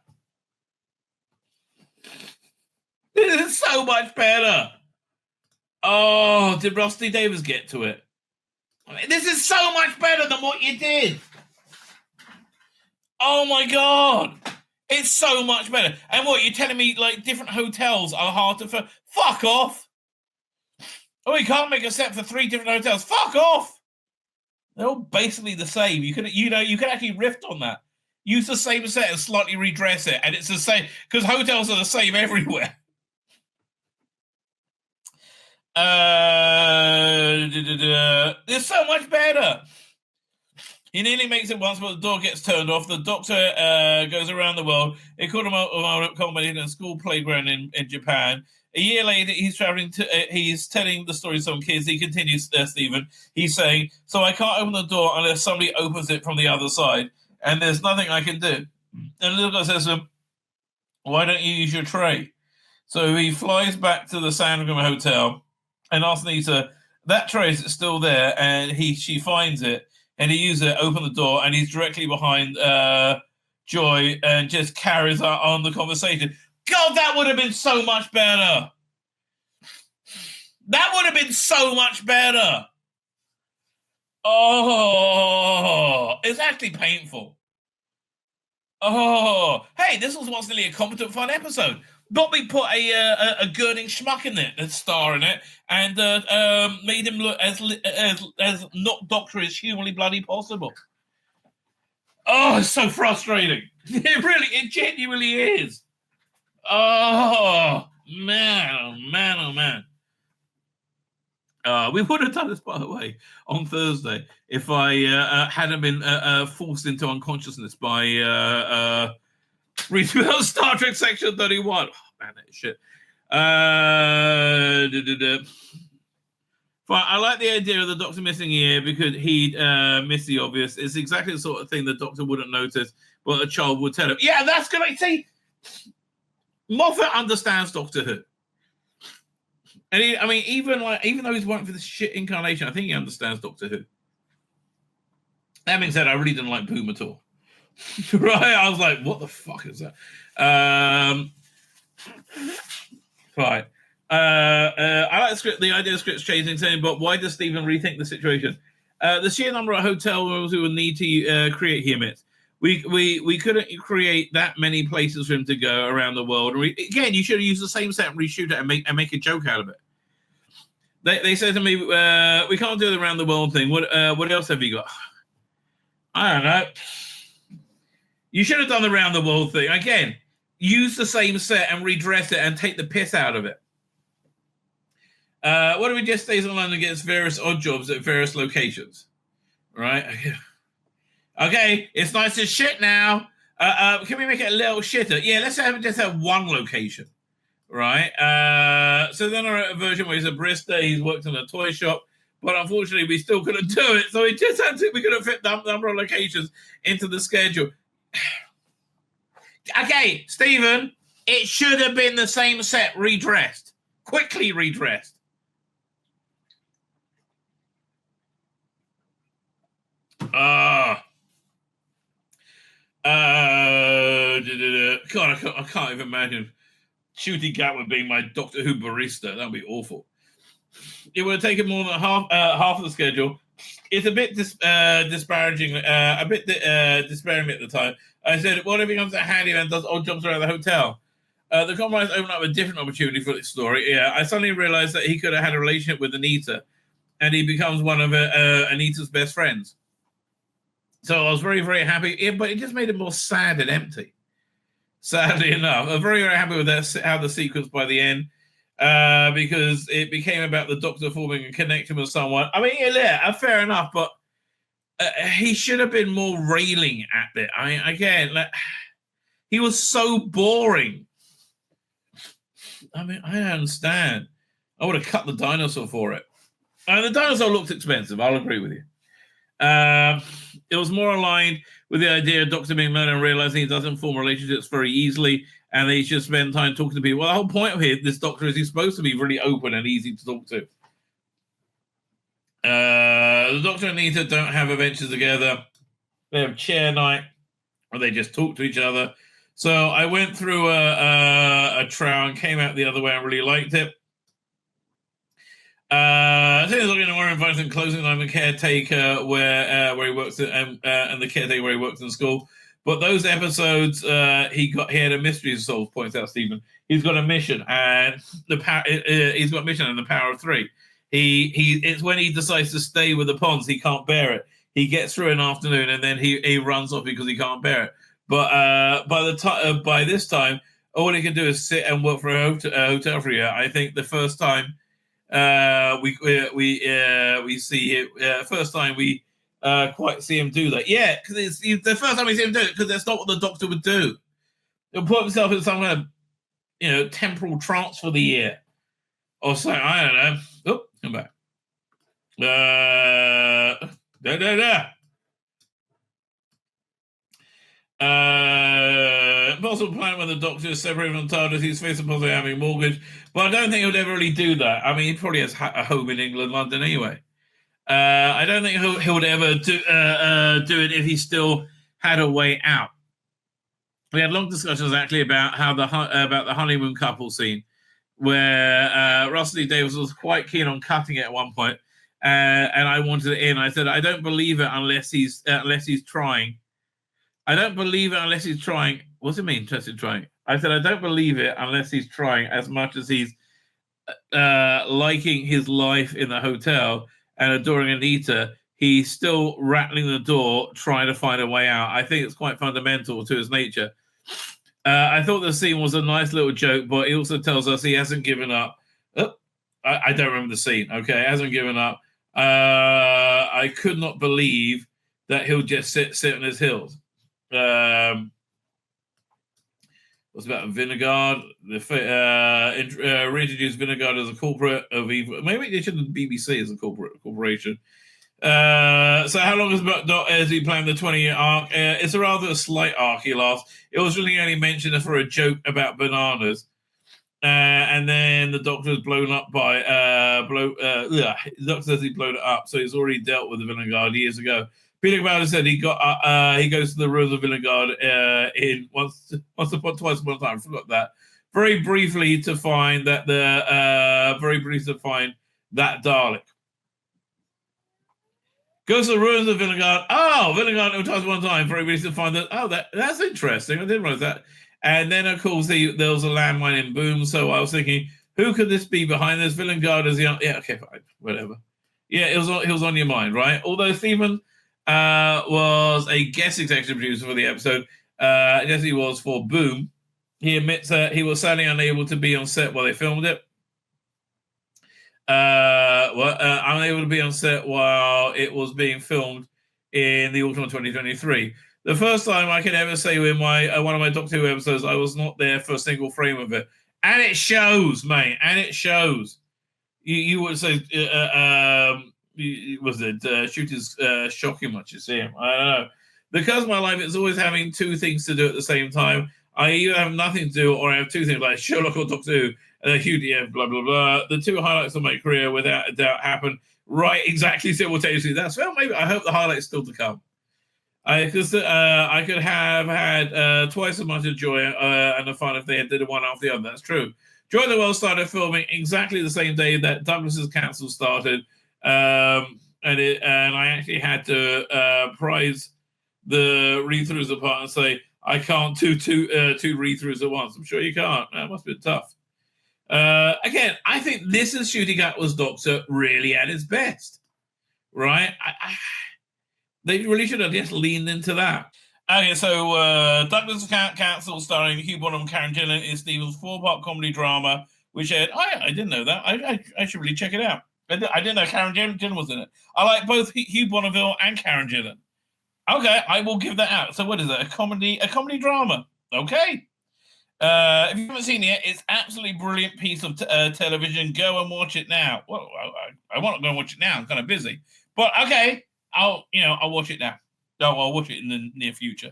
This is so much better! Oh, did Rusty Davis get to it? This is so much better than what you did! Oh my God! It's so much better. And what, you're telling me like different hotels are hard to find? Fuck off! Oh, you can't make a set for 3 different hotels. Fuck off! They're all basically the same. You can actually riff on that. Use the same set and slightly redress it, and it's the same because hotels are the same everywhere. It's so much better. He nearly makes it once, but the door gets turned off. The doctor goes around the world. They called him accommodated in a school playground in Japan. A year later, he's traveling to. He's telling the story to some kids. He continues, Stephen. He's saying, "So I can't open the door unless somebody opens it from the other side, and there's nothing I can do." And the little guy says to him, "Why don't you use your tray?" So he flies back to the Sandringham Hotel and asks Nita, "That tray is still there?" And she finds it. And he uses it, open the door, and he's directly behind Joy and just carries on the conversation. God, that would have been so much better. That would have been so much better. Oh, it's actually painful. Oh, hey, this was once nearly a competent, fun episode. But we put a girding schmuck in it, a star in it, and made him look as not Doctor as humanly bloody possible. Oh, it's so frustrating. It genuinely is. Oh, man, oh, man, oh, man. We would have done this, by the way, on Thursday if I hadn't been forced into unconsciousness by... reading about Star Trek Section 31. Oh, man, that is shit. But I like the idea of the Doctor missing a ear because he'd miss the obvious. It's exactly the sort of thing the Doctor wouldn't notice, but a child would tell him. Yeah, that's good. See, Moffat understands Doctor Who. And even though he's working for this shit incarnation, I think he understands Doctor Who. That being said, I really didn't like Boom at all. Right, I was like, what the fuck is that? Right. I like the script, the idea of scripts changing, saying, but why does Stephen rethink the situation? The sheer number of hotel rooms we would need to create, he admits. We couldn't create that many places for him to go around the world. Again, you should have used the same set and reshoot it and make a joke out of it. They said to me, we can't do the around the world thing. What else have you got? I don't know. You should have done the round the world thing. Again, use the same set and redress it and take the piss out of it. What if we just stays online and gets various odd jobs at various locations? Right? Okay, it's nice as shit now. Can we make it a little shitter? Yeah, let's just have one location. Right? So then I wrote a version where he's a barista, he's worked in a toy shop, but unfortunately we still couldn't do it. So we couldn't fit the number of locations into the schedule. Okay, Stephen, it should have been the same set redressed. Quickly redressed. God, I can't even imagine Shooty Gatwood being my Doctor Who barista. That would be awful. It would have taken more than half of the schedule. It's a bit disparaging, despairing at the time. I said, what if he comes to handyman and does odd jobs around the hotel? The compromise opened up a different opportunity for this story. Yeah, I suddenly realized that he could have had a relationship with Anita, and he becomes one of Anita's best friends. So I was very, very happy, but it just made it more sad and empty. Sadly enough, I'm very, very happy with that, how the sequence by the end, because it became about the Doctor forming a connection with someone. I mean, yeah, fair enough, but he should have been more railing at it. Again, he was so boring. I mean, I don't understand. I would have cut the dinosaur for it. And the dinosaur looked expensive. I'll agree with you. It was more aligned with the idea of Dr. being murdered and realizing he doesn't form relationships very easily, and they should spend time talking to people. Well, the whole point of this Doctor is he's supposed to be really open and easy to talk to. The Doctor and Anita don't have adventures together. They have chair night, or they just talk to each other. So I went through a trial and came out the other way and really liked it. I think he's looking at more advice and closing time the caretaker where he works and the caretaker where he works in school. But those episodes he had a mystery to solve, points out Stephen. He's got a mission and he's got a mission and the power of three. It's when he decides to stay with the Ponds, he can't bear it. He gets through an afternoon and then he runs off because he can't bear it. But by this time, all he can do is sit and work for a hotel for a year. I think the first time we see it first time we quite see him do that. Yeah, because it's the first time we see him do it because that's not what the Doctor would do. He'll put himself in some kind of temporal trance for the year or something. I don't know. Oh, come back. Possible plan when the Doctor is separated from TARDIS, he's facing possibly having a mortgage, but I don't think he'll ever really do that. I mean, he probably has a home in England, London anyway. I don't think he would ever do it if he still had a way out. We had long discussions actually about about the honeymoon couple scene, where Russell T Davies was quite keen on cutting it at one point, and I wanted it in. I said I don't believe it unless he's trying. I don't believe it unless he's trying. What does it mean, interested in trying? I said I don't believe it unless he's trying as much as he's liking his life in the hotel and adoring Anita. He's still rattling the door, trying to find a way out. I think it's quite fundamental to his nature. I thought the scene was a nice little joke, but he also tells us he hasn't given up. Oh, I don't remember the scene. Okay, hasn't given up. I could not believe that he'll just sit on his heels. What's about Vinegard? Reintroduced Vinegard as a corporate of evil. Maybe they should have BBC as a corporation. So how long has he planned the 20-year arc? It's a rather slight arc, he laughs. It was really only mentioned for a joke about bananas. And then the Doctor is blown up by the Doctor says he blown it up, so he's already dealt with the Vinegard years ago. Peter Capaldi said he goes to the ruins of Vinegard in once upon twice upon a time. I forgot that. Very briefly to find that Dalek. Goes to the ruins of Vinegard. Oh, Vinegard twice upon a time. Very briefly to find that. Oh, that's interesting. I didn't realize that. And then of course there was a landmine in Boom. So I was thinking, who could this be behind this? Vinegard is the okay, fine, whatever. Yeah, it was on your mind, right? Although Stephen was a guest executive producer for the episode. Yes, he was for Boom. He admits that he was sadly unable to be on set while they filmed it. Unable to be on set while it was being filmed in the autumn of 2023. The first time I can ever say in one of my Doctor Who episodes, I was not there for a single frame of it. And it shows, mate. And it shows. You would say... was it shooters shocking much you see him? I don't know. Because my life is always having two things to do at the same time. I either have nothing to do or I have two things like Sherlock or Doctor Who, blah blah blah. The two highlights of my career, without a doubt, happen right exactly simultaneously. That's well, maybe I hope the highlights still to come. Because I could have had twice as much of joy and the fun if they had did it one after the other. That's true. Joy of the World started filming exactly the same day that Douglas's Council started. And I actually had to prize the read-throughs apart and say I can't do two read-throughs at once. I'm sure you can't. That must be tough. Again, I think this is shooting Atlas Doctor really at its best, right? They really should have just leaned into that. Okay, so Douglas Council, starring Hugh Bonham and Karen Gillan, is Stephen's 4-part comedy drama, which I didn't know that. I should really check it out. I didn't know Karen Gillan was in it. I like both Hugh Bonneville and Karen Gillan. Okay, I will give that out. So what is that? A comedy drama. Okay. If you haven't seen it, it's absolutely brilliant piece of television. Go and watch it now. Well, I want to go and watch it now. I'm kind of busy, but okay, I'll watch it now. No, I'll watch it in the near future.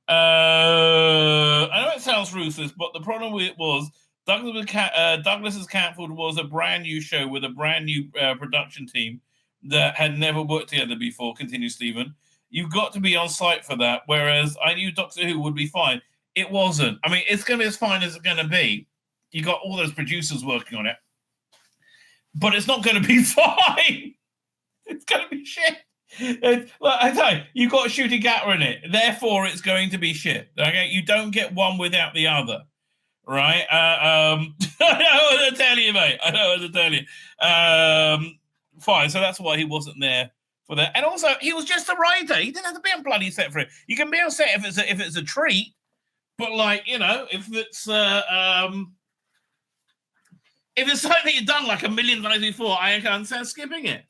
I know it sounds ruthless, but the problem with it was Douglas's Catford was a brand new show with a brand new production team that had never worked together before. Continue, Stephen. You've got to be on site for that. Whereas I knew Doctor Who would be fine. It wasn't. I mean, it's going to be as fine as it's going to be. You got all those producers working on it, but it's not going to be fine. It's going to be shit. Like I tell you, you've got Shooty Gatter in it. Therefore, it's going to be shit. Okay, you don't get one without the other. Right? I know what to tell you, mate. I know what to tell you. Fine. So that's why he wasn't there for that. And also, he was just a writer. He didn't have to be on bloody set for it. You can be on set if it's a treat, but if it's If it's something that you've done like a million times before, I can understand skipping it.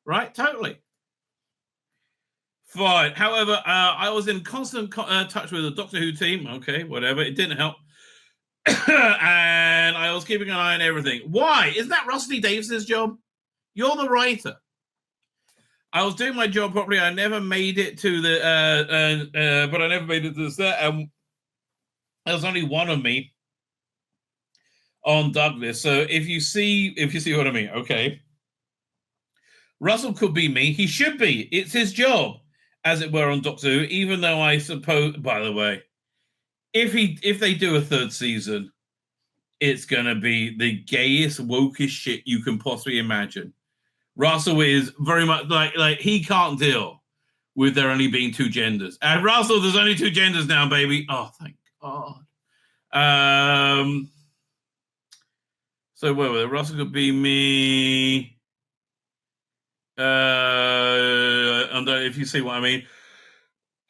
Right? Totally. Fine. However, I was in constant touch with the Doctor Who team. Okay, whatever. It didn't help. And I was keeping an eye on everything. Why? Isn't that Rusty Davis's job? You're the writer. I was doing my job properly. I never made it to the, but I never made it to the set. There was only one of me on Douglas. So if you see what I mean, okay. Russell could be me. He should be. It's his job, as it were, on Doctor Who. Even though I suppose, by the way, if they do a third season, it's gonna be the gayest, wokest shit you can possibly imagine. Russell is very much like he can't deal with there only being two genders. And Russell, there's only two genders now, baby. Oh, thank God. So where were they? Russell could be me. If you see what I mean.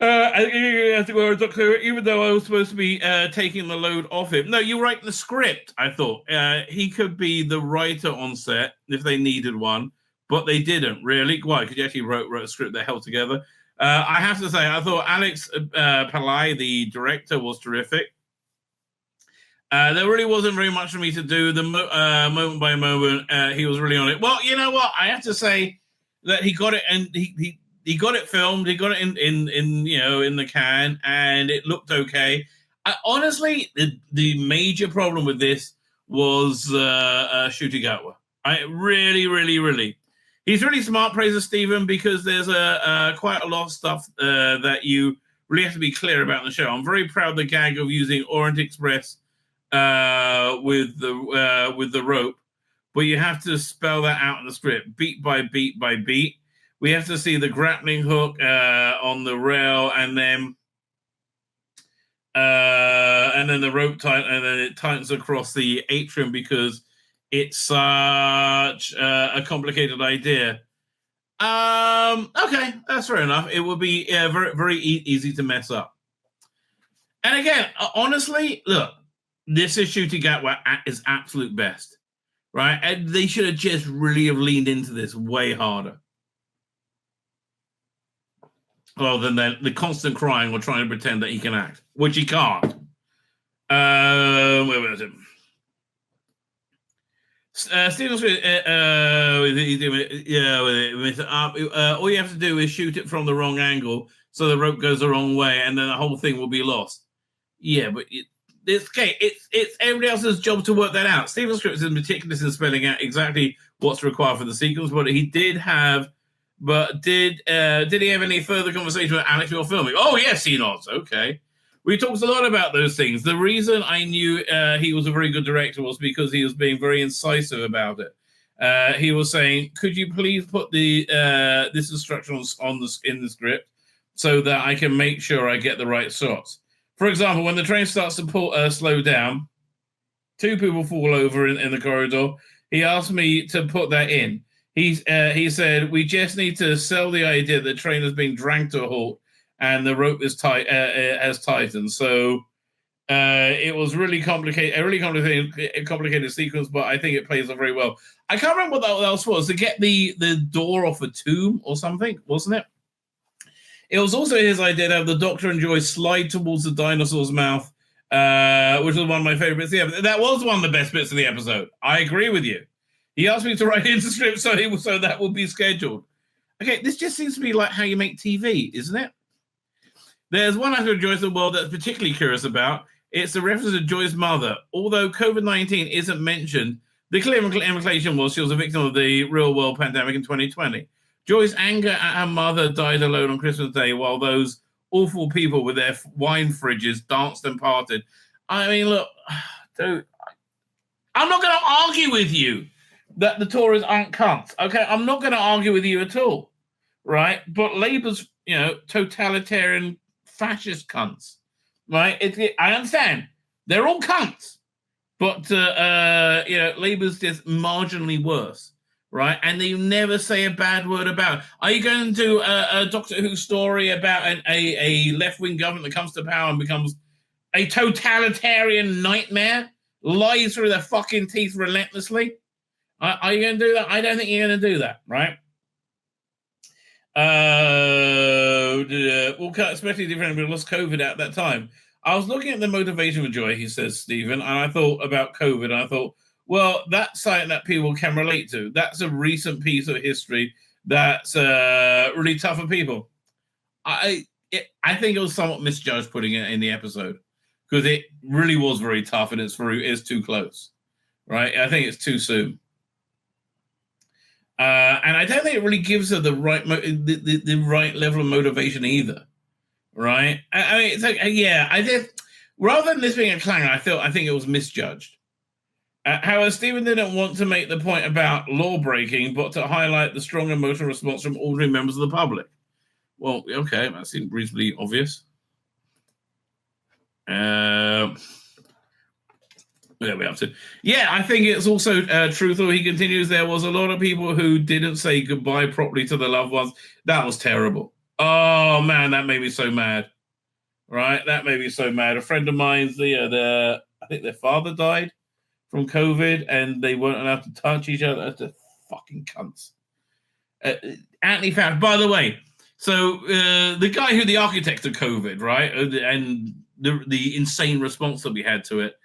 I have to go to Doctor, even though I was supposed to be taking the load off him. No, you write the script, I thought. He could be the writer on set if they needed one, but they didn't, really. Why? Because you actually wrote a script that held together. I have to say, I thought Alex Pillai, the director, was terrific. There really wasn't very much for me to do. The moment by moment, he was really on it. Well, you know what? I have to say that he got it, and he got it filmed. He got it in the can, and it looked okay. Honestly, the major problem with this was Ncuti Gatwa. I really. He's really smart, praises Stephen, because there's quite a lot of stuff that you really have to be clear about in the show. I'm very proud of the gag of using Orient Express with the rope, but you have to spell that out in the script, beat by beat by beat. We have to see the grappling hook on the rail, and then the rope tight, and then it tightens across the atrium because it's such a complicated idea. Okay, that's fair enough. It would be very, very easy to mess up. And again, honestly, look, this is Ncuti Gatwa at his absolute best, right? And they should have just really have leaned into this way harder. Rather than the constant crying or trying to pretend that he can act, which he can't. Where was it? Stephen Smith, all you have to do is shoot it from the wrong angle so the rope goes the wrong way, and then the whole thing will be lost. Yeah, but it's okay. It's everybody else's job to work that out. Stephen Scripps is meticulous in spelling out exactly what's required for the sequence, but he did have. But did he have any further conversation with Alex while filming? Oh yes, he nods. Okay. We talked a lot about those things. The reason I knew he was a very good director was because he was being very incisive about it. He was saying, "Could you please put this instruction in the script so that I can make sure I get the right shots?" For example, when the train starts to slow down, two people fall over in the corridor. He asked me to put that in. He said, "We just need to sell the idea that the train is being dragged to a halt and the rope is has tightened." So it was really complicated, a really complicated sequence, but I think it plays out very well. I can't remember what that else was, to get the door off a tomb or something, wasn't it? It was also his idea to have the Doctor and Joyce slide towards the dinosaur's mouth, which was one of my favorite bits of the episode. That was one of the best bits of the episode. I agree with you. He asked me to write into the script so that will be scheduled. Okay, this just seems to be like how you make TV, isn't it? There's one aspect of Joyce's world that's particularly curious about. It's the reference to Joyce's mother. Although COVID-19 isn't mentioned, the clear implication was she was a victim of the real-world pandemic in 2020. Joyce's anger at her mother died alone on Christmas Day while those awful people with their wine fridges danced and parted. I mean, look, dude, I'm not going to argue with you that the Tories aren't cunts. Okay, I'm not going to argue with you at all, right? But Labour's, totalitarian fascist cunts, right? I understand. They're all cunts. But, Labour's just marginally worse, right? And they never say a bad word about it. Are you going to do a Doctor Who story about a left-wing government that comes to power and becomes a totalitarian nightmare lie through their fucking teeth relentlessly? Are you going to do that? I don't think you're going to do that, right? Well, especially different people lost COVID at that time. I was looking at the motivation for joy, he says, Stephen, and I thought about COVID, and I thought, well, that's something that people can relate to. That's a recent piece of history that's really tough for people. I think it was somewhat misjudged putting it in the episode because it really was very tough and it's too close, right? I think it's too soon. And I don't think it really gives her the right the right level of motivation either, right? I mean, it's like, yeah, I did. Rather than this being a clanger, I think it was misjudged. However, Stephen didn't want to make the point about law breaking, but to highlight the strong emotional response from ordinary members of the public. Well, okay, that seemed reasonably obvious. Where are we up to? Yeah, I think it's also truthful. He continues, there was a lot of people who didn't say goodbye properly to their loved ones. That was terrible. Oh, man, that made me so mad. Right? That made me so mad. A friend of mine's, I think their father died from COVID, and they weren't allowed to touch each other. That's fucking cunts. Anthony Fauci, by the way, so the guy who the architect of COVID, right, and the insane response that we had to it,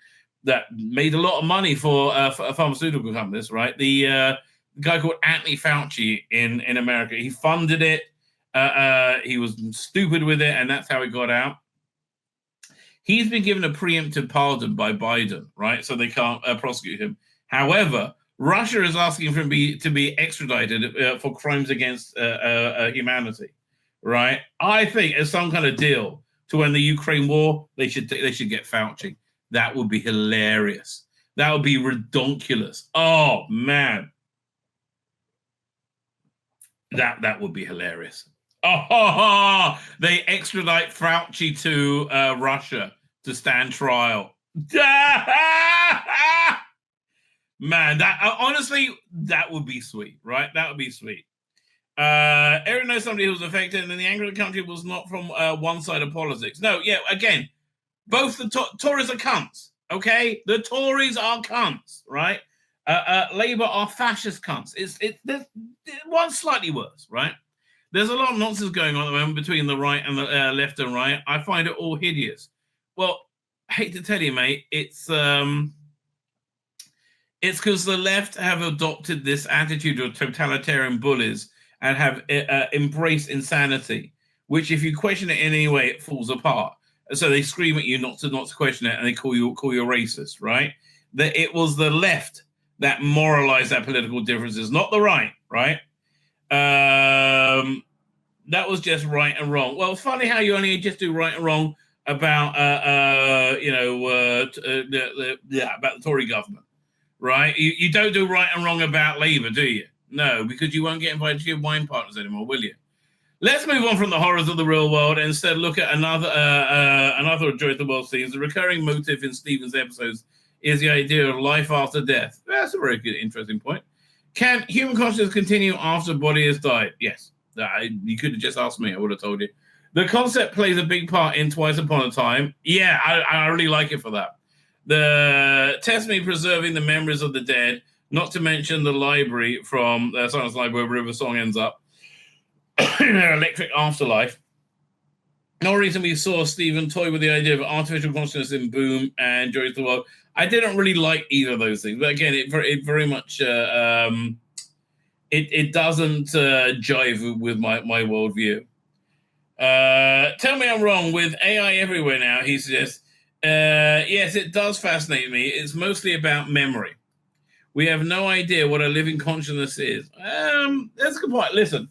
that made a lot of money for pharmaceutical companies, right? The guy called Anthony Fauci in America, he funded it. He was stupid with it, and that's how it got out. He's been given a preemptive pardon by Biden, right? So they can't prosecute him. However, Russia is asking for him to be extradited for crimes against humanity, right? I think as some kind of deal to end the Ukraine war, they should get Fauci. That would be hilarious. That would be redonkulous. Oh man, that would be hilarious. Oh, they extradite Fauci to Russia to stand trial. Man, that honestly, that would be sweet, right? That would be sweet. Eric knows somebody who was affected, and the anger of the country was not from one side of politics. No, yeah, again, both the Tories are cunts, okay? The Tories are cunts, right? Labour are fascist cunts. There's one's slightly worse, right? There's a lot of nonsense going on at the moment between the right and the left and right. I find it all hideous. Well, I hate to tell you, mate, it's because the left have adopted this attitude of totalitarian bullies and have embraced insanity, which if you question it in any way, it falls apart. So they scream at you not to question it, and they call you racist, right? That it was the left that moralized our political differences, not the right, right? That was just right and wrong. Well, funny how you only just do right and wrong about about the Tory government, right? You don't do right and wrong about Labour, do you? No, because you won't get invited to your wine partners anymore, will you? Let's move on from the horrors of the real world and instead look at another Joy of the World themes. The recurring motive in Stephen's episodes is the idea of life after death. That's a very good, interesting point. Can human consciousness continue after the body has died? Yes. You could have just asked me. I would have told you. The concept plays a big part in Twice Upon a Time. Yeah, I really like it for that. The testimony preserving the memories of the dead, not to mention the library from Silence Library where River Song ends up. Their electric afterlife. No reason we saw Stephen toy with the idea of artificial consciousness in Boom and Joy of the World. I didn't really like either of those things, but again, it very much it doesn't jive with my worldview. Tell me I'm wrong. With AI everywhere now, he suggests, yes, it does fascinate me. It's mostly about memory. We have no idea what a living consciousness is. That's a good point. Listen.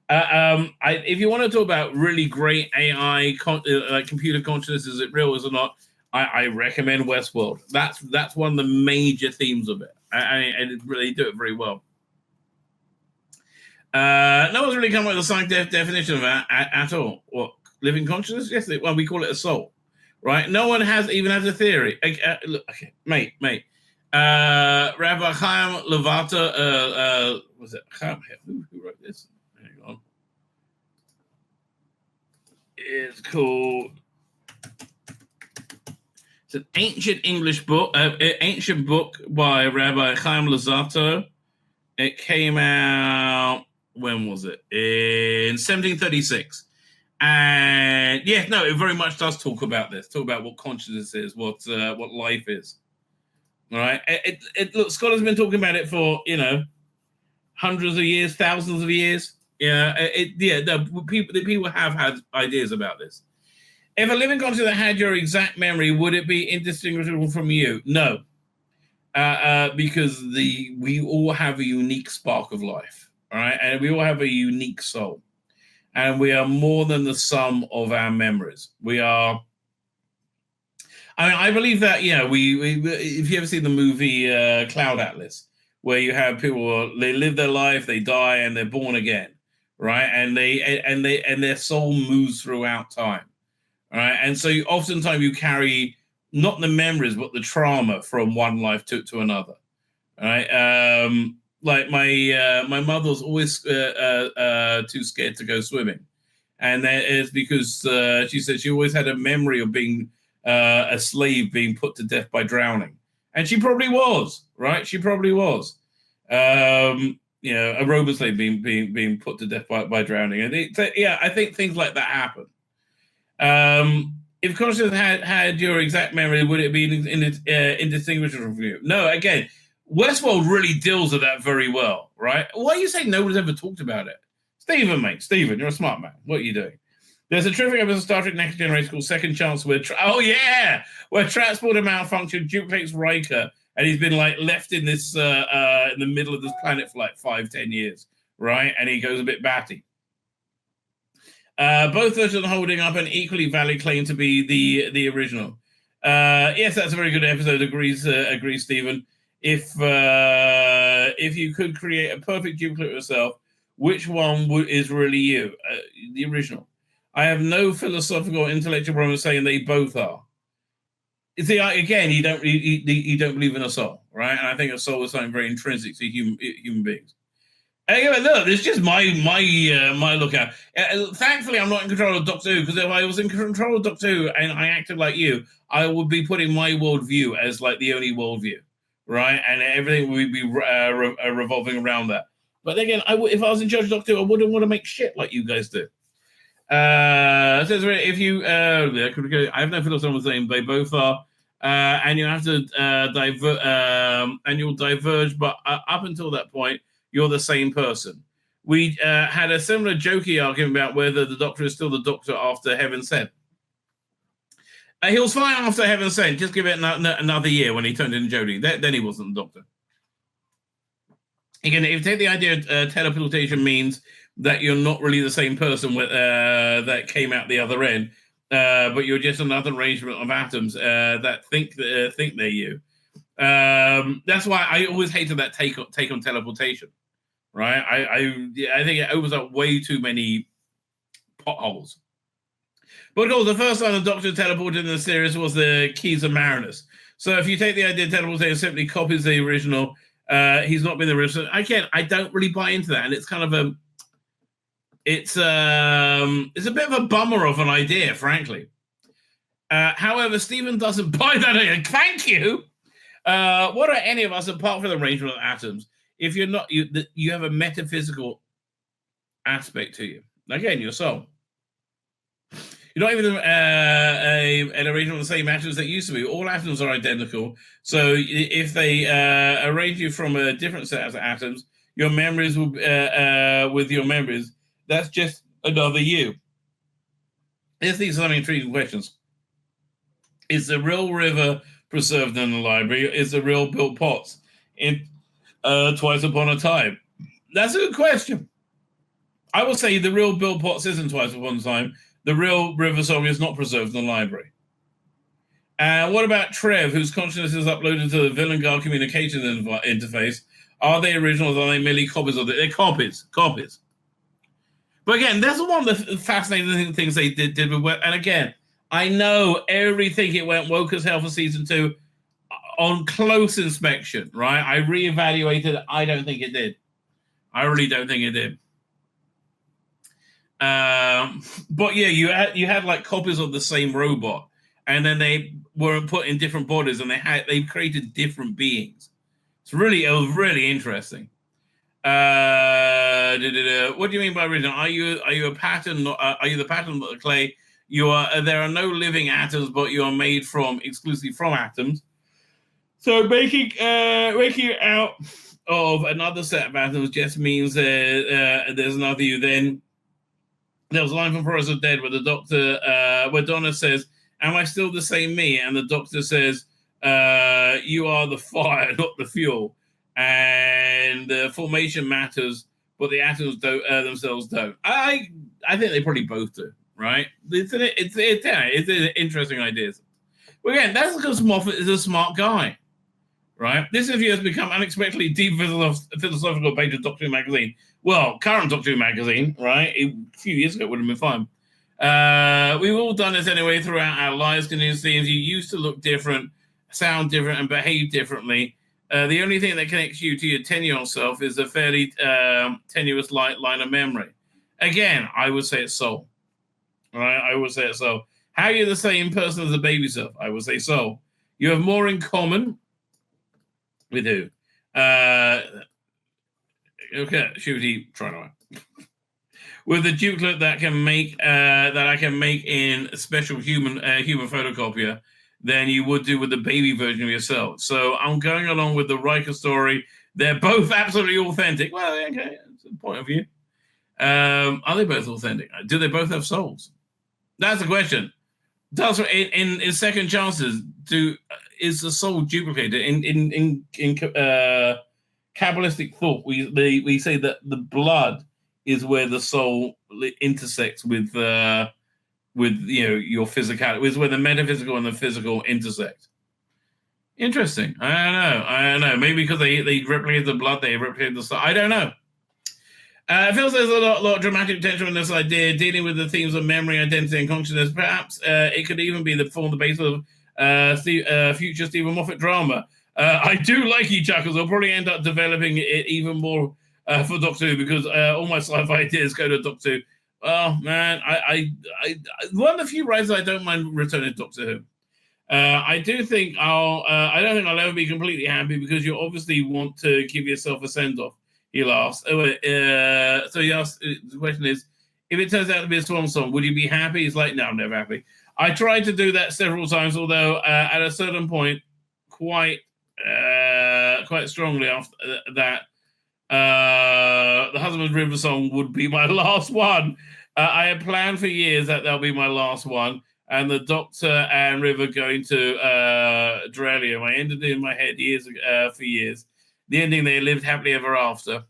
If you want to talk about really great AI, computer consciousness, is it real, is it not? I recommend Westworld. That's one of the major themes of it. And really do it very well. No one's really come up with a scientific definition of that at all. What, living consciousness? Yes, well, we call it a soul, right? No one even has a theory. Look, okay, mate. Rabbi Chaim Levata, was it Chaim? Who wrote this? Hang on. It's called It's an ancient English book, ancient book by Rabbi Chaim Luzzatto. It came out, when was it? In 1736. And yeah, no, it very much does talk about this. Talk about what consciousness is, what life is. All right. Look, scholars have been talking about it for hundreds of years, thousands of years. Yeah. People have had ideas about this. If a living consciousness had your exact memory, would it be indistinguishable from you? No, because we all have a unique spark of life. All right, and we all have a unique soul. And we are more than the sum of our memories. We are. I believe that. If you ever see the movie Cloud Atlas, where you have people, they live their life, they die, and they're born again, right? And their soul moves throughout time, right? And so oftentimes you carry not the memories, but the trauma from one life to another, right? Like my mother was always too scared to go swimming, and that is because she said she always had a memory of being a slave being put to death by drowning, and she probably was, right? She probably was, a Roman slave being put to death by drowning, and I think things like that happen. If consciousness had your exact memory, would it be indistinguishable from you? No, again. Westworld really deals with that very well, right? Why are you saying nobody's ever talked about it? Stephen, you're a smart man. What are you doing? There's a terrific episode of Star Trek Next Generation called Second Chance where transporter malfunction duplicates Riker, and he's been left in this in the middle of this planet for 5-10 years, right? And he goes a bit batty. Both versions are holding up an equally valid claim to be the original. Yes, that's a very good episode. Agrees, Stephen. If you could create a perfect duplicate of yourself, which one is really you? The original. I have no philosophical or intellectual problem saying they both are. See, again, you don't believe in a soul, right? And I think a soul is something very intrinsic to human beings. Anyway, look, it's just my lookout. Thankfully, I'm not in control of Doctor Who, because if I was in control of Doctor Who and I acted like you, I would be putting my worldview as the only worldview. Right, and everything would be revolving around that. But again, if I was in charge of Doctor Who, I wouldn't want to make shit like you guys do. Says if you, I have no philosophy saying they both are, and you have to and you'll diverge. But up until that point, you're the same person. We had a similar jokey argument about whether the Doctor is still the Doctor after Heaven Sent. He was fine after Heaven Sent. Just give it another year when he turned into Jodie. Then he wasn't the Doctor. Again, if you take the idea of teleportation means that you're not really the same person that came out the other end, but you're just another arrangement of atoms that think they're you. That's why I always hated that take on teleportation. Right? I think it opens up way too many potholes. But of course, the first time the Doctor teleported in the series was the Keys of Marinus. So if you take the idea of teleportation simply copies the original, he's not been the original. Again, I don't really buy into that, and it's kind of it's a bit of a bummer of an idea, frankly. However, Stephen doesn't buy that idea. Thank you. What are any of us apart from the arrangement of atoms? If you're not, you have a metaphysical aspect to you. Again, your soul. You're not even an arrangement of the same atoms that used to be. All atoms are identical. So if they arrange you from a different set of atoms, your memories will with your memories. That's just another you. These are some intriguing questions. Is the real river preserved in the library? Is the real Bill Potts in Twice Upon a Time? That's a good question. I will say the real Bill Potts isn't Twice Upon a Time. The real River Song is not preserved in the library. What about Trev, whose consciousness is uploaded to the Villain-Guard communication interface? Are they originals? Are they merely copies of it? They're copies. But again, that's one of the fascinating things they did with. And again, I know everything it went woke as hell for season 2 on close inspection, right? I reevaluated. I don't think it did. I really don't think it did. But yeah, you had like copies of the same robot, and then they were put in different bodies, and they created different beings. It was really interesting. What do you mean by original? Are you a pattern? Are you the pattern, not the clay? You are. There are no living atoms, but you are made exclusively from atoms. So making out of another set of atoms just means there's another you. Then there was a line from Forest of Dead where the doctor, where Donna says, "Am I still the same me?" And the doctor says, "You are the fire, not the fuel." And the formation matters, but the atoms themselves don't. I think they probably both do, right? It's interesting ideas. Well, again, that's because Moffat is a smart guy, right? This interview has become unexpectedly deep philosophical page of Doctor Who magazine. Well, current Doctor Who magazine, right? A few years ago it would have been fun. We've all done this anyway throughout our lives. Continuous themes. You used to look different, sound different, and behave differently. The only thing that connects you to your 10-year-old self is a fairly tenuous line of memory. Again, I would say it's soul. Right? I would say it's soul. How are you the same person as a baby self? I would say soul. You have more in common with who? Okay, Shooty, try to. With the duplicate that I can make in a special human photocopier than you would do with the baby version of yourself. So I'm going along with the Riker story. They're both absolutely authentic. Well, okay, that's a point of view. Are they both authentic? Do they both have souls? That's the question. Does in second chances is the soul duplicated? In Kabbalistic thought, we say that the blood is where the soul intersects with your physicality, is where the metaphysical and the physical intersect. Interesting. I don't know. Maybe because they replicate the blood, they replicate the soul. I don't know. It feels there's a lot of dramatic potential in this idea, dealing with the themes of memory, identity, and consciousness. Perhaps it could even be the basis of future Stephen Moffat drama. I do like you, Chuckles. I'll probably end up developing it even more for Doctor Who, because all my sci-fi ideas go to Doctor Who. Oh man, I one of the few writers I don't mind returning to Doctor Who. I do think I don't think I'll ever be completely happy, because you obviously want to give yourself a send-off. He laughs. So he asked, the question is, if it turns out to be a swan song, would you be happy? He's like, no, I'm never happy. I tried to do that several times, although at a certain point, quite strongly after that, the Husband's River song would be my last one. I had planned for years that that'll be my last one, and the Doctor and River going to Dorelium. I ended it in my head for years. The ending, they lived happily ever after.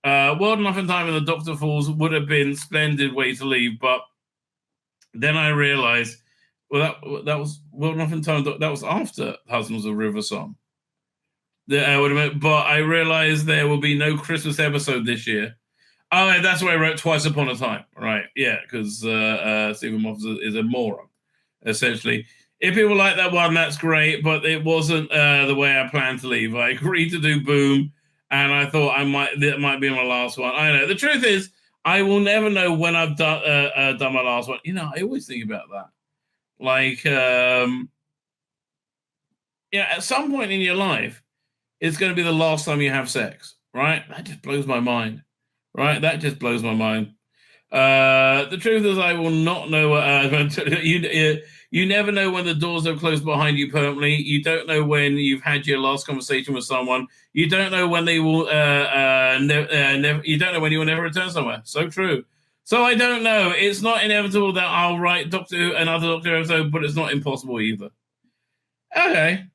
World Enough in Time and the Doctor Falls would have been a splendid way to leave, but then I realized, well, that was World Enough in Time. That was after Husbands of River song. But I realized there will be no Christmas episode this year. Oh, and that's why I wrote Twice Upon a Time, right? Yeah, because Stephen Moffat is a moron, essentially. If people like that one, that's great, but it wasn't the way I planned to leave. I agreed to do Boom, and I thought that might be my last one. I know. The truth is, I will never know when I've done my last one. You know, I always think about that. Like, at some point in your life, it's going to be the last time you have sex, right? That just blows my mind, right? That just blows my mind. The truth is, I will not know what you never know when the doors are closed behind you permanently. You don't know when you've had your last conversation with someone. You don't know when they will you don't know when you will never return somewhere. So true. So I don't know. It's not inevitable that I'll write another Doctor episode, but it's not impossible either. Okay.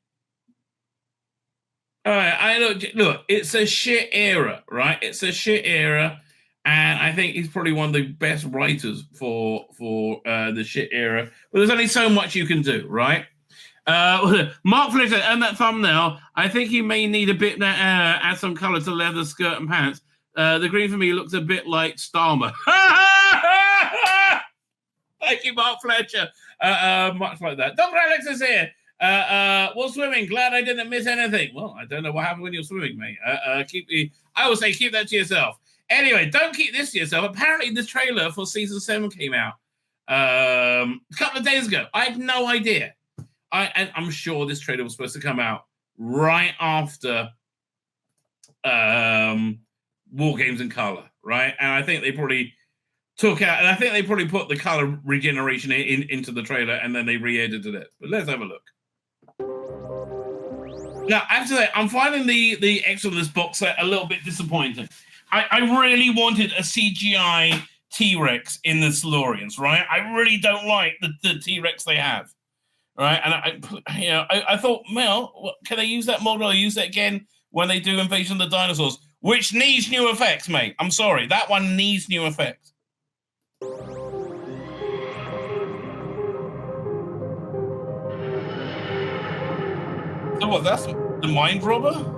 All right. Look, it's a shit era, right? It's a shit era. And I think he's probably one of the best writers for the shit era. But there's only so much you can do, right? Mark Fletcher, and that thumbnail, I think you may need a bit add some color to leather skirt and pants. The green for me looks a bit like Starmer. Thank you, Mark Fletcher. Much like that. Dr. Alex is here. Well, swimming. Glad I didn't miss anything. Well, I don't know what happened when you're swimming, mate. I would say keep that to yourself. Anyway, don't keep this to yourself. Apparently, the trailer for season 7 came out. a couple of days ago. I had no idea. And I'm sure this trailer was supposed to come out right after War Games in Color, right? And I think they probably took out, and I think they probably put the color regeneration into the trailer, and then they re-edited it. But let's have a look. Now, I have to say, I'm finding the extra of this box set a little bit disappointing. I really wanted a CGI T-Rex in the Silurians, right? I really don't like the T-Rex they have, right? And I thought, well, can they use that model or use that again when they do Invasion of the Dinosaurs, which needs new effects, mate? I'm sorry, that one needs new effects. So what, that's the Mind Robber?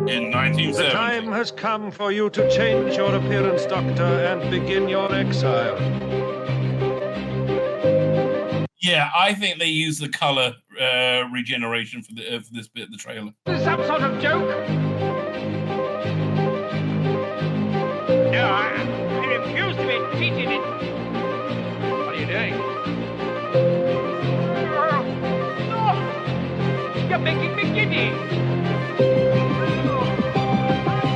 In 1970. The time has come for you to change your appearance, Doctor, and begin your exile. Yeah, I think they use the color regeneration for this bit of the trailer. Is some sort of joke? No, I refuse to be cheated. What are you doing? Stop! You're making me giddy.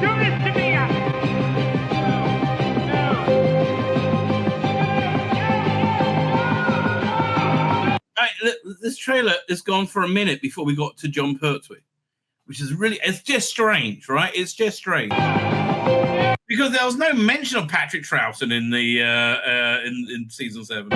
Do this to me! This trailer has gone for a minute before we got to John Pertwee, which is really, it's just strange, right? It's just strange. Because there was no mention of Patrick Troughton in the in season 7.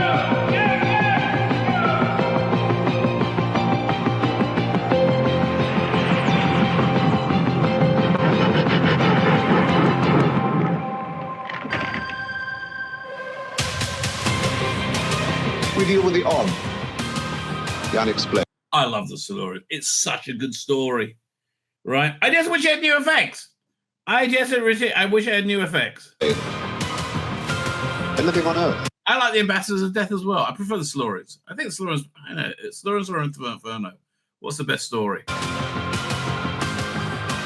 We deal with the odd, the unexplained. I love the Silurian. It's such a good story, right? I just wish it had new effects. I wish I had new effects. They're living on Earth. I like the Ambassadors of Death as well. I prefer the Silurians. I think the Silurians, I know, Silurians are Inferno. What's the best story?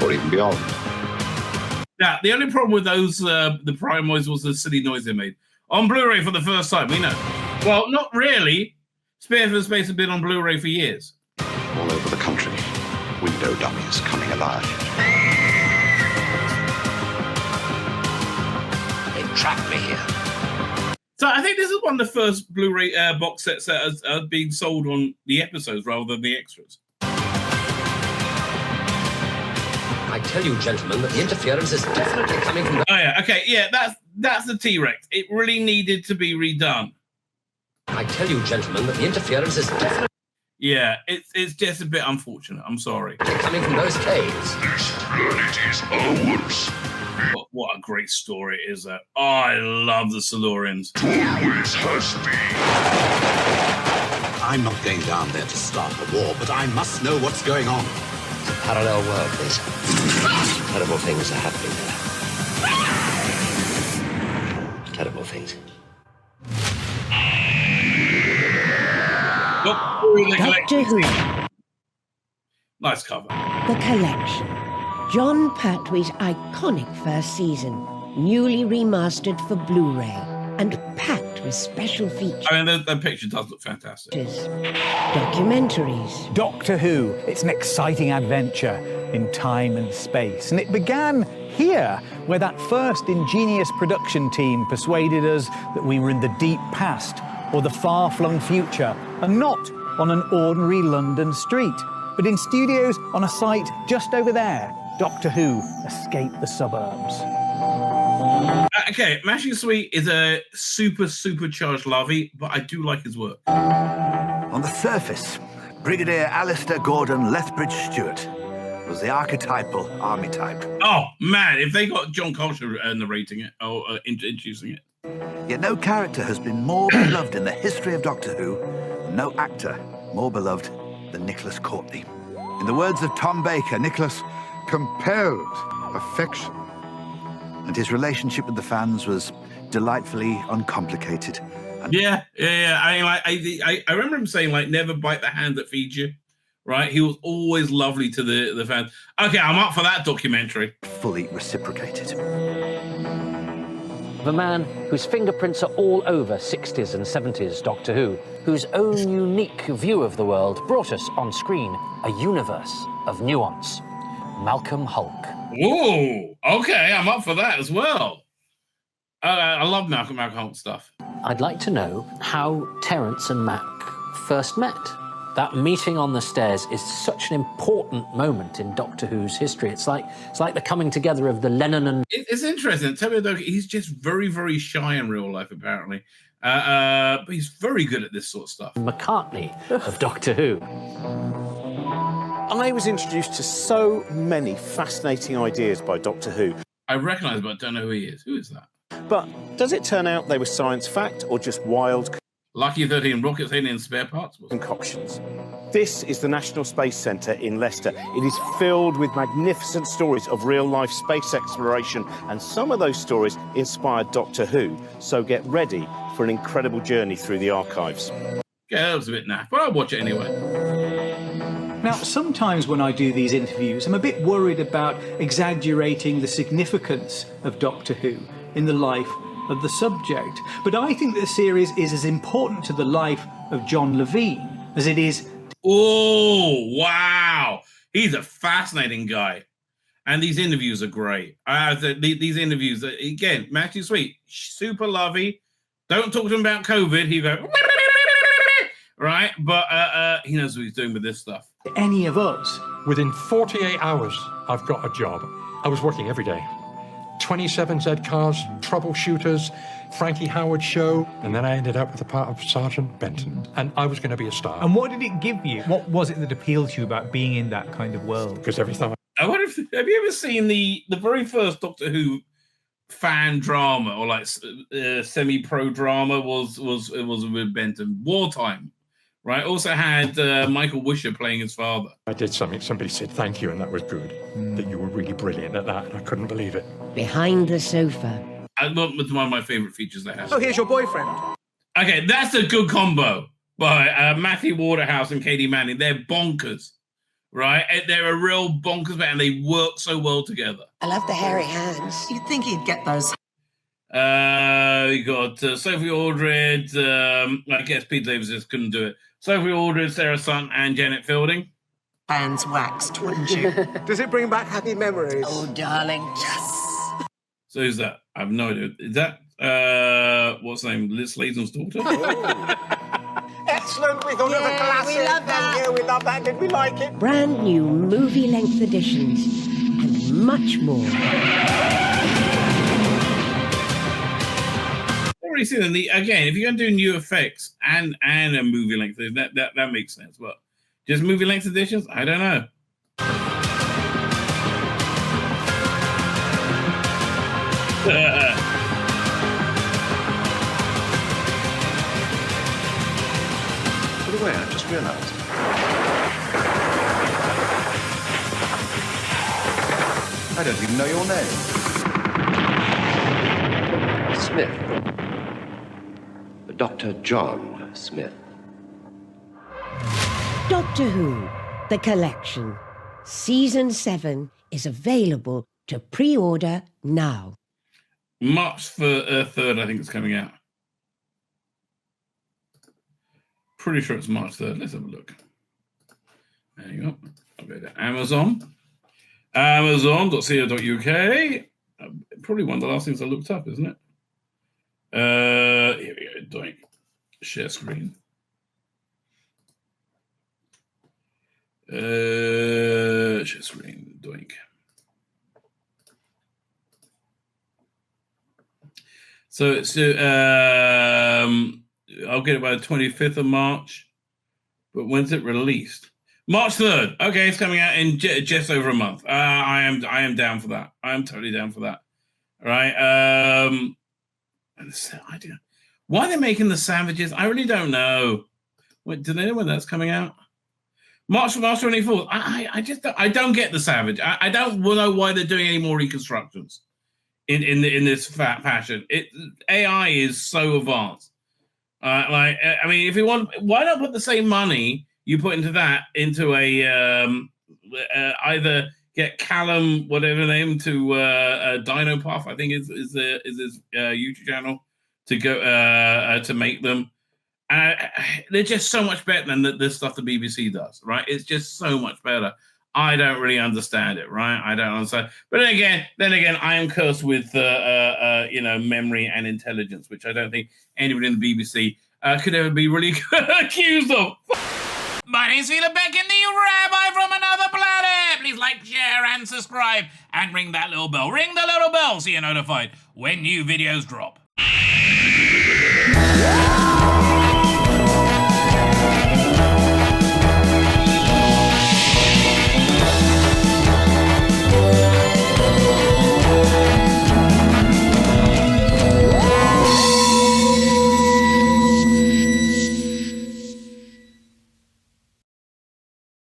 Or even beyond. Now, the only problem with those, the Prime noise was the silly noise they made. On Blu-ray for the first time, we know. Well, not really. Spare for Space has been on Blu-ray for years. All over the country, window dummies coming alive. They've trapped me here. So I think this is one of the first Blu-ray box sets that has been sold on the episodes rather than the extras. I tell you, gentlemen, that the interference is definitely coming from... Oh, yeah, okay, yeah, that's the T-Rex. It really needed to be redone. I tell you, gentlemen, that the interference is definitely... Yeah, it's just a bit unfortunate. I'm sorry. Coming from those caves. This planet is ours. What a great story it is that. Oh, I love the Silurians. Always has been. I'm not going down there to start a war, but I must know what's going on. It's a parallel world, this. Terrible things are happening there. Terrible things. Doctor Who. Nice cover. The Collection. John Pertwee's iconic first season, newly remastered for Blu-ray and packed with special features. I mean, the picture does look fantastic. Documentaries. Doctor Who. It's an exciting adventure in time and space. And it began here, where that first ingenious production team persuaded us that we were in the deep past or the far-flung future, and not on an ordinary London street, but in studios on a site just over there. Doctor Who escaped the suburbs. Okay, Mashing Sweet is a supercharged lovey, but I do like his work. On the surface, Brigadier Alistair Gordon Lethbridge Stewart was the archetypal army type. Oh, man, if they got John Culture narrating it, or introducing it. Yet no character has been more beloved in the history of Doctor Who, and no actor more beloved than Nicholas Courtney. In the words of Tom Baker, Nicholas compelled affection, and his relationship with the fans was delightfully uncomplicated. And Yeah. I mean, like, I remember him saying, like, never bite the hand that feeds you, right? He was always lovely to the fans. Okay, I'm up for that documentary. Fully reciprocated. The man whose fingerprints are all over 60s and 70s Doctor Who, whose own unique view of the world brought us on screen a universe of nuance. Malcolm Hulke. Whoa, okay, I'm up for that as well. I love Malcolm Hulke stuff. I'd like to know how Terence and Mac first met. That meeting on the stairs is such an important moment in Doctor Who's history. It's like the coming together of the Lennon and... It's interesting. Tell me, he's just very, very shy in real life, apparently. But he's very good at this sort of stuff. McCartney of Doctor Who. I was introduced to so many fascinating ideas by Doctor Who. I recognise him, but I don't know who he is. Who is that? But does it turn out they were science fact or just wild... Lucky 13 rockets, alien spare parts? Concoctions. This is the National Space Centre in Leicester. It is filled with magnificent stories of real-life space exploration, and some of those stories inspired Doctor Who. So get ready for an incredible journey through the archives. Yeah, that was a bit naff, but I'll watch it anyway. Now, sometimes when I do these interviews, I'm a bit worried about exaggerating the significance of Doctor Who in the life of the subject. But I think that the series is as important to the life of John Levine as it is... Oh, wow. He's a fascinating guy. And these interviews are great. These interviews, again, Matthew Sweet, super lovey. Don't talk to him about COVID. He goes... right? But he knows what he's doing with this stuff. Any of us. Within 48 hours, I've got a job. I was working every day. 27Z cars, troubleshooters, Frankie Howard show, and then I ended up with the part of Sergeant Benton, and I was going to be a star. And what did it give you? What was it that appealed to you about being in that kind of world? Because every time I wonder if, have you ever seen the very first Doctor Who fan drama or like semi-pro drama was with Benton, Wartime, right? Also had Michael Wisher playing his father. I did something, somebody said thank you, and that was good. That you were really brilliant at that, and I couldn't believe it. Behind the sofa. It's one of my favourite features they have. Oh, here's your boyfriend. Okay, that's a good combo by Matthew Waterhouse and Katie Manning. They're bonkers, right? They're a real bonkers band, and they work so well together. I love the hairy hands. You'd think he'd get those. We got Sophie Aldred. I guess Pete Davis just couldn't do it. Sophie Aldred, Sarah Sun, and Janet Fielding. Hands waxed, wouldn't you? Does it bring back happy memories? Oh, darling, yes. So who's that? I have no idea. Is that what's the name? Liz Sladen's daughter? Excellent. We thought it was a classic. We love that. Yeah, we love that. Did we like it? Brand new movie-length editions and much more. Already seen them. Again, if you're going to do new effects and a movie length, that makes sense. But just movie length editions, I don't know. By the way, I just realised. I don't even know your name. Smith. Dr. John Smith. Doctor Who, The Collection. Season 7 is available to pre-order now. March 3rd, I think it's coming out. Pretty sure it's March 3rd. Let's have a look. There you go. I'll go to Amazon. Amazon.co.uk. Probably one of the last things I looked up, isn't it? Here we go. Doink. Share screen. Share screen. Doink. So it's I'll get it by the 25th of March. But when's it released? March 3rd. Okay, it's coming out in just over a month. I am down for that. I am totally down for that. All right. Why are they making the sandwiches? I really don't know. Wait, do they know when that's coming out? March 24th. I don't get the savage. I don't know why they're doing any more reconstructions in this fashion. AI is so advanced. I mean, if you want, why not put the same money you put into a either get Callum, whatever name, to Dino Puff, I think is his YouTube channel, to go to make them. They're just so much better than the stuff the BBC does, right? It's just so much better. I don't really understand it, right? I don't understand. But then again, I am cursed with memory and intelligence, which I don't think anybody in the BBC could ever be really accused of. My name's Tzvi Lebetkin, the Rabbi from another planet. Please like, share, and subscribe, and ring that little bell. Ring the little bell so you're notified when new videos drop.